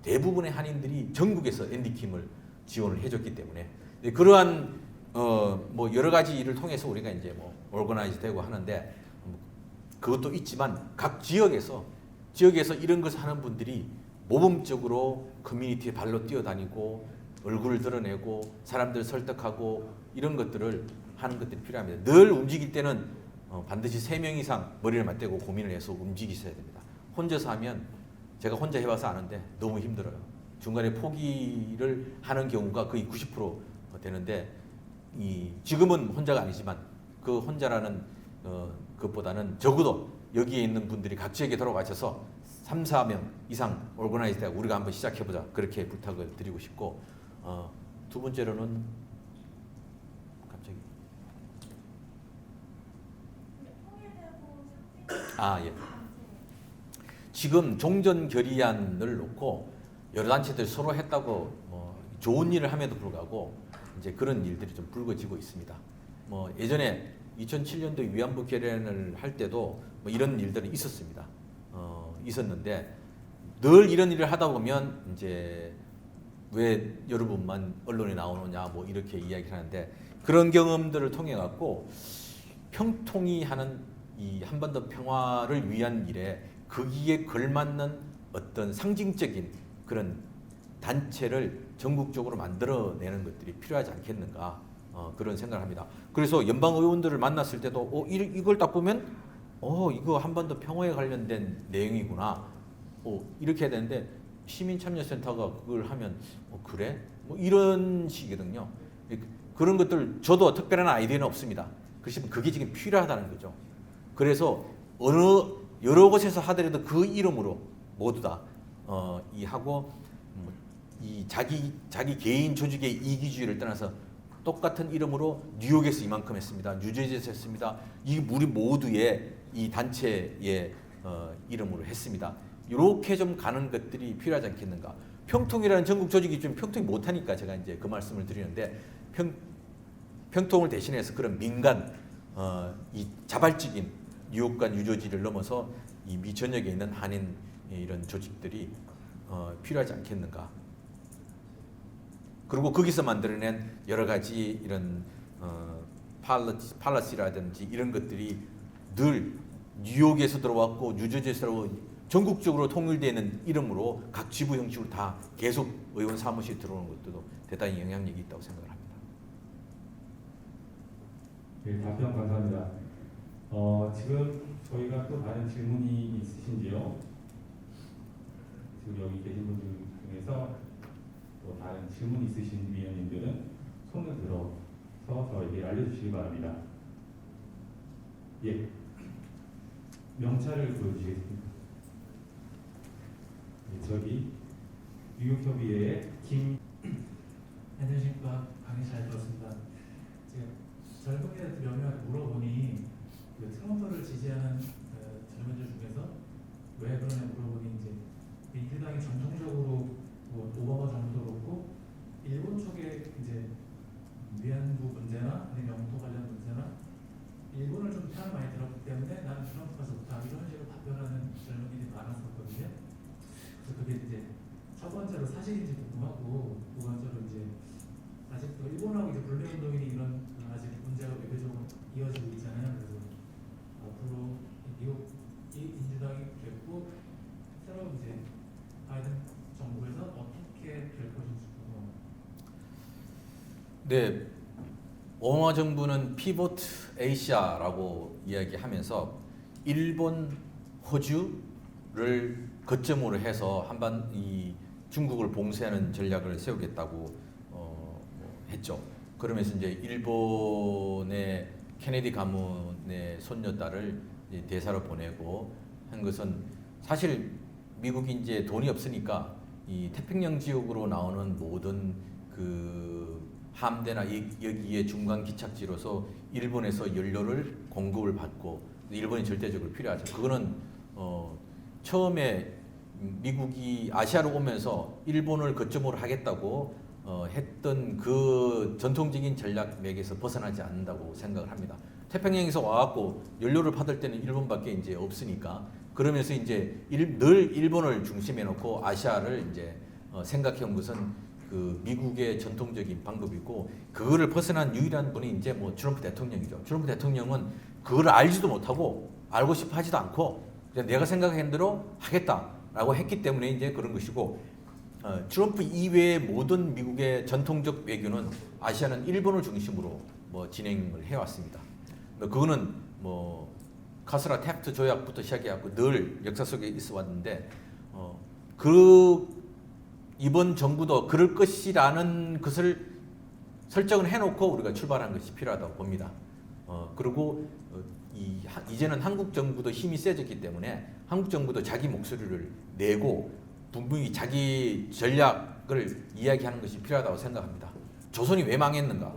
대부분의 한인들이 전국에서 앤디 킴을 지원을 해줬기 때문에 그러한 뭐 여러 가지 일을 통해서 우리가 이제 뭐 오르거나이즈 되고 하는데 그것도 있지만 각 지역에서 이런 것을 하는 분들이 모범적으로 커뮤니티에 발로 뛰어다니고 얼굴을 드러내고 사람들 설득하고 이런 것들을 하는 것들이 필요합니다. 늘 움직일 때는 반드시 3명 이상 머리를 맞대고 고민을 해서 움직이셔야 됩니다. 혼자서 하면 제가 혼자 해봐서 아는데 너무 힘들어요. 중간에 포기를 하는 경우가 거의 90% 되는데 지금은 혼자가 아니지만 그 혼자라는 것보다는 적어도 여기에 있는 분들이 각 지역에 돌아가셔서 3, 4명 이상 오르거나이즈 되고 우리가 한번 시작해보자 그렇게 부탁을 드리고 싶고 두 번째로는 갑자기 예. 지금 종전 결의안을 놓고 여러 단체들 서로 했다고 좋은 일을 함에도 불구하고 이제 그런 일들이 좀 불거지고 있습니다. 뭐 예전에 2007년도 위안부 결의안을 할 때도 뭐 이런 일들은 있었습니다. 있었는데 늘 이런 일을 하다 보면 이제 왜 여러분만 언론에 나오느냐 뭐 이렇게 이야기를 하는데 그런 경험들을 통해 갖고 평통이 하는 이 한반도 평화를 위한 일에 거기에 걸맞는 어떤 상징적인 그런 단체를 전국적으로 만들어내는 것들이 필요하지 않겠는가 그런 생각을 합니다. 그래서 연방 의원들을 만났을 때도 이걸 딱 보면 이거 한반도 평화에 관련된 내용이구나 이렇게 해야 되는데 시민참여센터가 그걸 하면 그래? 뭐 이런 식이거든요. 그런 것들 저도 특별한 아이디어는 없습니다. 그렇지만 그게 지금 필요하다는 거죠. 그래서 여러 곳에서 하더라도 그 이름으로 모두 다 하고 이 자기 개인 조직의 이기주의를 떠나서 똑같은 이름으로 뉴욕에서 이만큼 했습니다. 뉴저지에서 했습니다. 우리 모두의 이 단체의 이름으로 했습니다. 이렇게 좀 가는 것들이 필요하지 않겠는가. 평통이라는 전국 조직이 좀 평통이 못하니까 제가 이제 그 말씀을 드리는데 평통을 대신해서 그런 민간 이 자발적인 뉴욕과 뉴저지를 넘어서 이 미 전역에 있는 한인 이런 조직들이 필요하지 않겠는가. 그리고 거기서 만들어낸 여러 가지 이런 팔러시라든지 이런 것들이 늘 뉴욕에서 들어왔고 뉴저지에서 들어오고 전국적으로 통일되어 있는 이름으로 각 지부 형식으로 다 계속 의원 사무실에 들어오는 것도 대단히 영향력이 있다고 생각을 합니다. 네, 답변 감사합니다. 지금 저희가 또 다른 질문이 있으신지요? 지금 여기 계신 분들 중에서 또 다른 질문 있으신 위원님들은 손을 들어서 저에게 알려주시기 바랍니다. 예, 명찰을 보여주시겠습니다. 네, 저기 뉴욕협의회의 안녕하십니까. 강의 잘 들었습니다. 제가 젊은이한테 명명한테 물어보니 그 트럼프를 지지하는 젊은이들 중에서 왜 그러냐 물어보니 이제 민주당이 전통적으로 뭐 오바마 정부도 그렇고 일본 쪽에 이제 위안부 문제나 아니면 영토 관련 문제나 일본을 좀 편을 많이 들었기 때문에 나는 트럼프가 좋다 이런 식으로 답변하는 젊은이들이 많았었거든요. 그래서 그게 이제 첫 번째로 사실인지 궁금하고 두 번째로 이제 아직도 일본하고 이제 불매운동이 이런 아직 문제가 외교적으로 이어지고 있잖아요. 그래서 앞으로 미국 민주당이 됐고 새로운 이제 바이든 정부에서 어떻게 될 것인지 궁금합니다. 네, 오바마 정부는 피보트 아시아라고 이야기하면서 일본, 호주를 거점으로 해서 이 중국을 봉쇄하는 전략을 세우겠다고 했죠. 그러면서 이제 일본의 케네디 가문의 손녀딸을 대사로 보내고 한 것은 사실 미국이 이제 돈이 없으니까 이 태평양 지역으로 나오는 모든 그 함대나 여기에 중간 기착지로서 일본에서 연료를 공급을 받고 일본이 절대적으로 필요하죠. 그거는 처음에 미국이 아시아로 오면서 일본을 거점으로 하겠다고 했던 그 전통적인 전략 맥에서 벗어나지 않는다고 생각을 합니다. 태평양에서 와갖고 연료를 받을 때는 일본밖에 이제 없으니까 그러면서 이제 늘 일본을 중심에 놓고 아시아를 이제 생각해 온 것은 그 미국의 전통적인 방법이고 그거를 벗어난 유일한 분이 이제 뭐 트럼프 대통령이죠. 트럼프 대통령은 그걸 알지도 못하고 알고 싶어 하지도 않고 그냥 내가 생각한 대로 하겠다라고 했기 때문에 이제 그런 것이고 트럼프 이외의 모든 미국의 전통적 외교는 아시아는 일본을 중심으로 뭐 진행을 해왔습니다. 그거는 뭐 카스라 탭트 조약부터 시작해갖고 늘 역사 속에 있어 왔는데 이번 정부도 그럴 것이라는 것을 설정을 해놓고 우리가 출발한 것이 필요하다고 봅니다. 그리고 이제는 한국 정부도 힘이 세졌기 때문에 한국 정부도 자기 목소리를 내고 분명히 자기 전략을 이야기하는 것이 필요하다고 생각합니다. 조선이 왜 망했는가?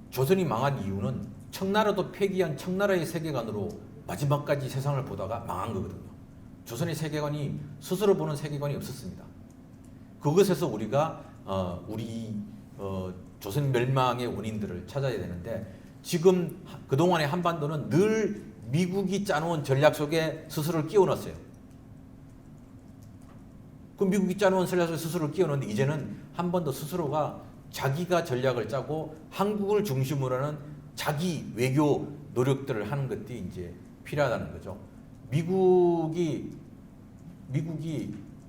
조선이 망한 이유는 청나라도 폐기한 청나라의 세계관으로 마지막까지 세상을 보다가 망한 거거든요. 조선의 세계관이 스스로 보는 세계관이 없었습니다. 그것에서 우리가 조선 멸망의 원인들을 찾아야 되는데 지금 그동안의 한반도는 늘 미국이 짜놓은 전략 속에 스스로를 끼워 넣었어요. 그 미국이 짜놓은 전략 속에 스스로를 끼워 넣었는데 이제는 한반도 스스로가 자기가 전략을 짜고 한국을 중심으로 하는 자기 외교 노력들을 하는 것들이 이제 필요하다는 거죠. 미국이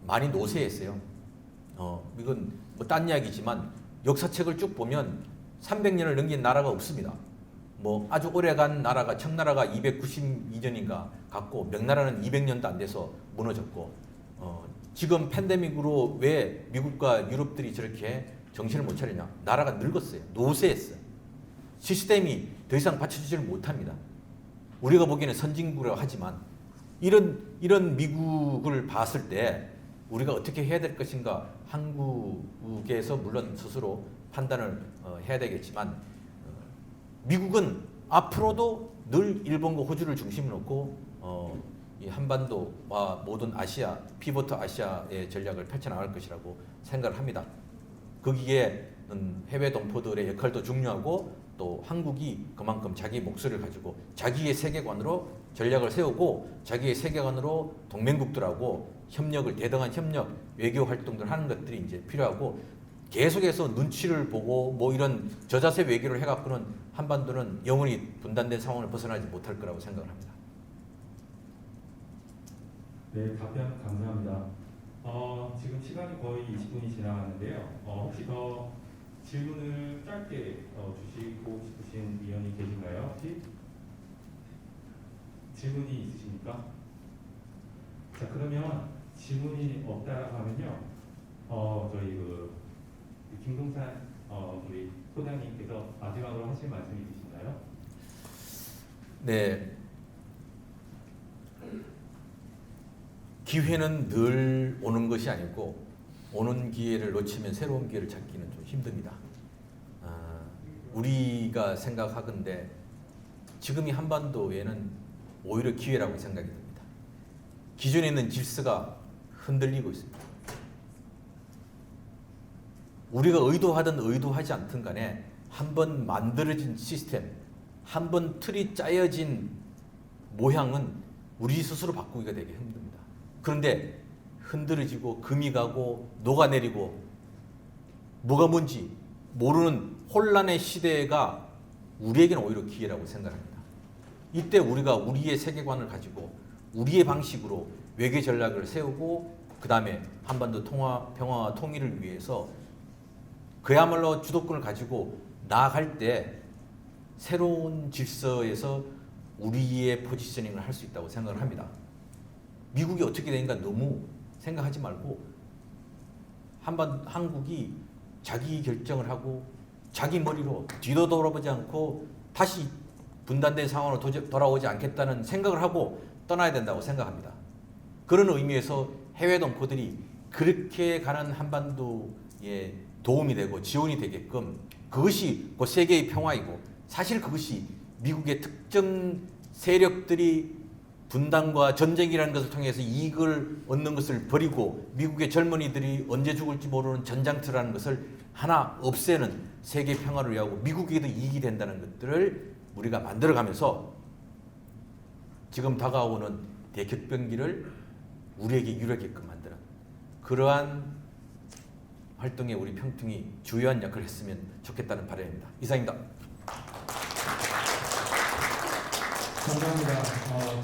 많이 노쇠했어요. 이건 뭐 딴 이야기지만 역사책을 쭉 보면 300년을 넘긴 나라가 없습니다. 뭐 아주 오래간 나라가 청나라가 292년인가 갔고 명나라는 200년도 안 돼서 무너졌고 지금 팬데믹으로 왜 미국과 유럽들이 저렇게 정신을 못 차리냐? 나라가 늙었어요. 노쇠했어요. 시스템이 더 이상 받쳐주지를 못합니다. 우리가 보기에는 선진국이라고 하지만 이런 미국을 봤을 때 우리가 어떻게 해야 될 것인가 한국에서 물론 스스로 판단을 해야 되겠지만 미국은 앞으로도 늘 일본과 호주를 중심으로 놓고 이 한반도와 모든 아시아, 피보트 아시아의 전략을 펼쳐나갈 것이라고 생각을 합니다. 거기에 해외 동포들의 역할도 중요하고 또 한국이 그만큼 자기 목소리를 가지고 자기의 세계관으로 전략을 세우고 자기의 세계관으로 동맹국들하고 대등한 협력, 외교 활동들 하는 것들이 이제 필요하고 계속해서 눈치를 보고 뭐 이런 저자세 외교를 해갖고는 한반도는 영원히 분단된 상황을 벗어나지 못할 거라고 생각을 합니다. 네, 답변 감사합니다. 지금 시간이 거의 20분이 지나갔는데요. 혹시 더 질문을 짧게 주시고 싶으신 위원이 계신가요? 혹시 질문이 있으십니까? 자, 그러면 질문이 없다고 하면요. 저희 김동산 우리 소장님께서 마지막으로 하실 말씀이 있으신가요? 네. 기회는 늘 오는 것이 아니고 오는 기회를 놓치면 새로운 기회를 찾기는 좀 힘듭니다. 우리가 생각하건대 지금 이 한반도에는 오히려 기회라고 생각이 듭니다. 기존에 있는 질서가 흔들리고 있습니다. 우리가 의도하든 의도하지 않든 간에 한번 만들어진 시스템, 한번 틀이 짜여진 모양은 우리 스스로 바꾸기가 되게 힘듭니다. 그런데 흔들어지고 금이 가고 녹아내리고 뭐가 뭔지 모르는 혼란의 시대가 우리에게는 오히려 기회라고 생각합니다. 이때 우리가 우리의 세계관을 가지고 우리의 방식으로 외교 전략을 세우고 그 다음에 한반도 평화와 통일을 위해서 그야말로 주도권을 가지고 나아갈 때 새로운 질서에서 우리의 포지셔닝을 할 수 있다고 생각을 합니다. 미국이 어떻게 되는가 너무 생각하지 말고 한국이 자기 결정을 하고 자기 머리로 뒤도 돌아보지 않고 다시 분단된 상황으로 돌아오지 않겠다는 생각을 하고 떠나야 된다고 생각합니다. 그런 의미에서 해외 동포들이 그렇게 가는 한반도에 도움이 되고 지원이 되게끔 그것이 그 세계의 평화이고 사실 그것이 미국의 특정 세력들이 분단과 전쟁이라는 것을 통해서 이익을 얻는 것을 버리고 미국의 젊은이들이 언제 죽을지 모르는 전장터라는 것을 하나 없애는 세계 평화를 위하고 미국에도 이익이 된다는 것들을 우리가 만들어가면서 지금 다가오는 대격변기를 우리에게 유리하게끔 만드는 그러한 활동에 우리 평통이 주요한 역할을 했으면 좋겠다는 바람입니다. 이상입니다. 감사합니다.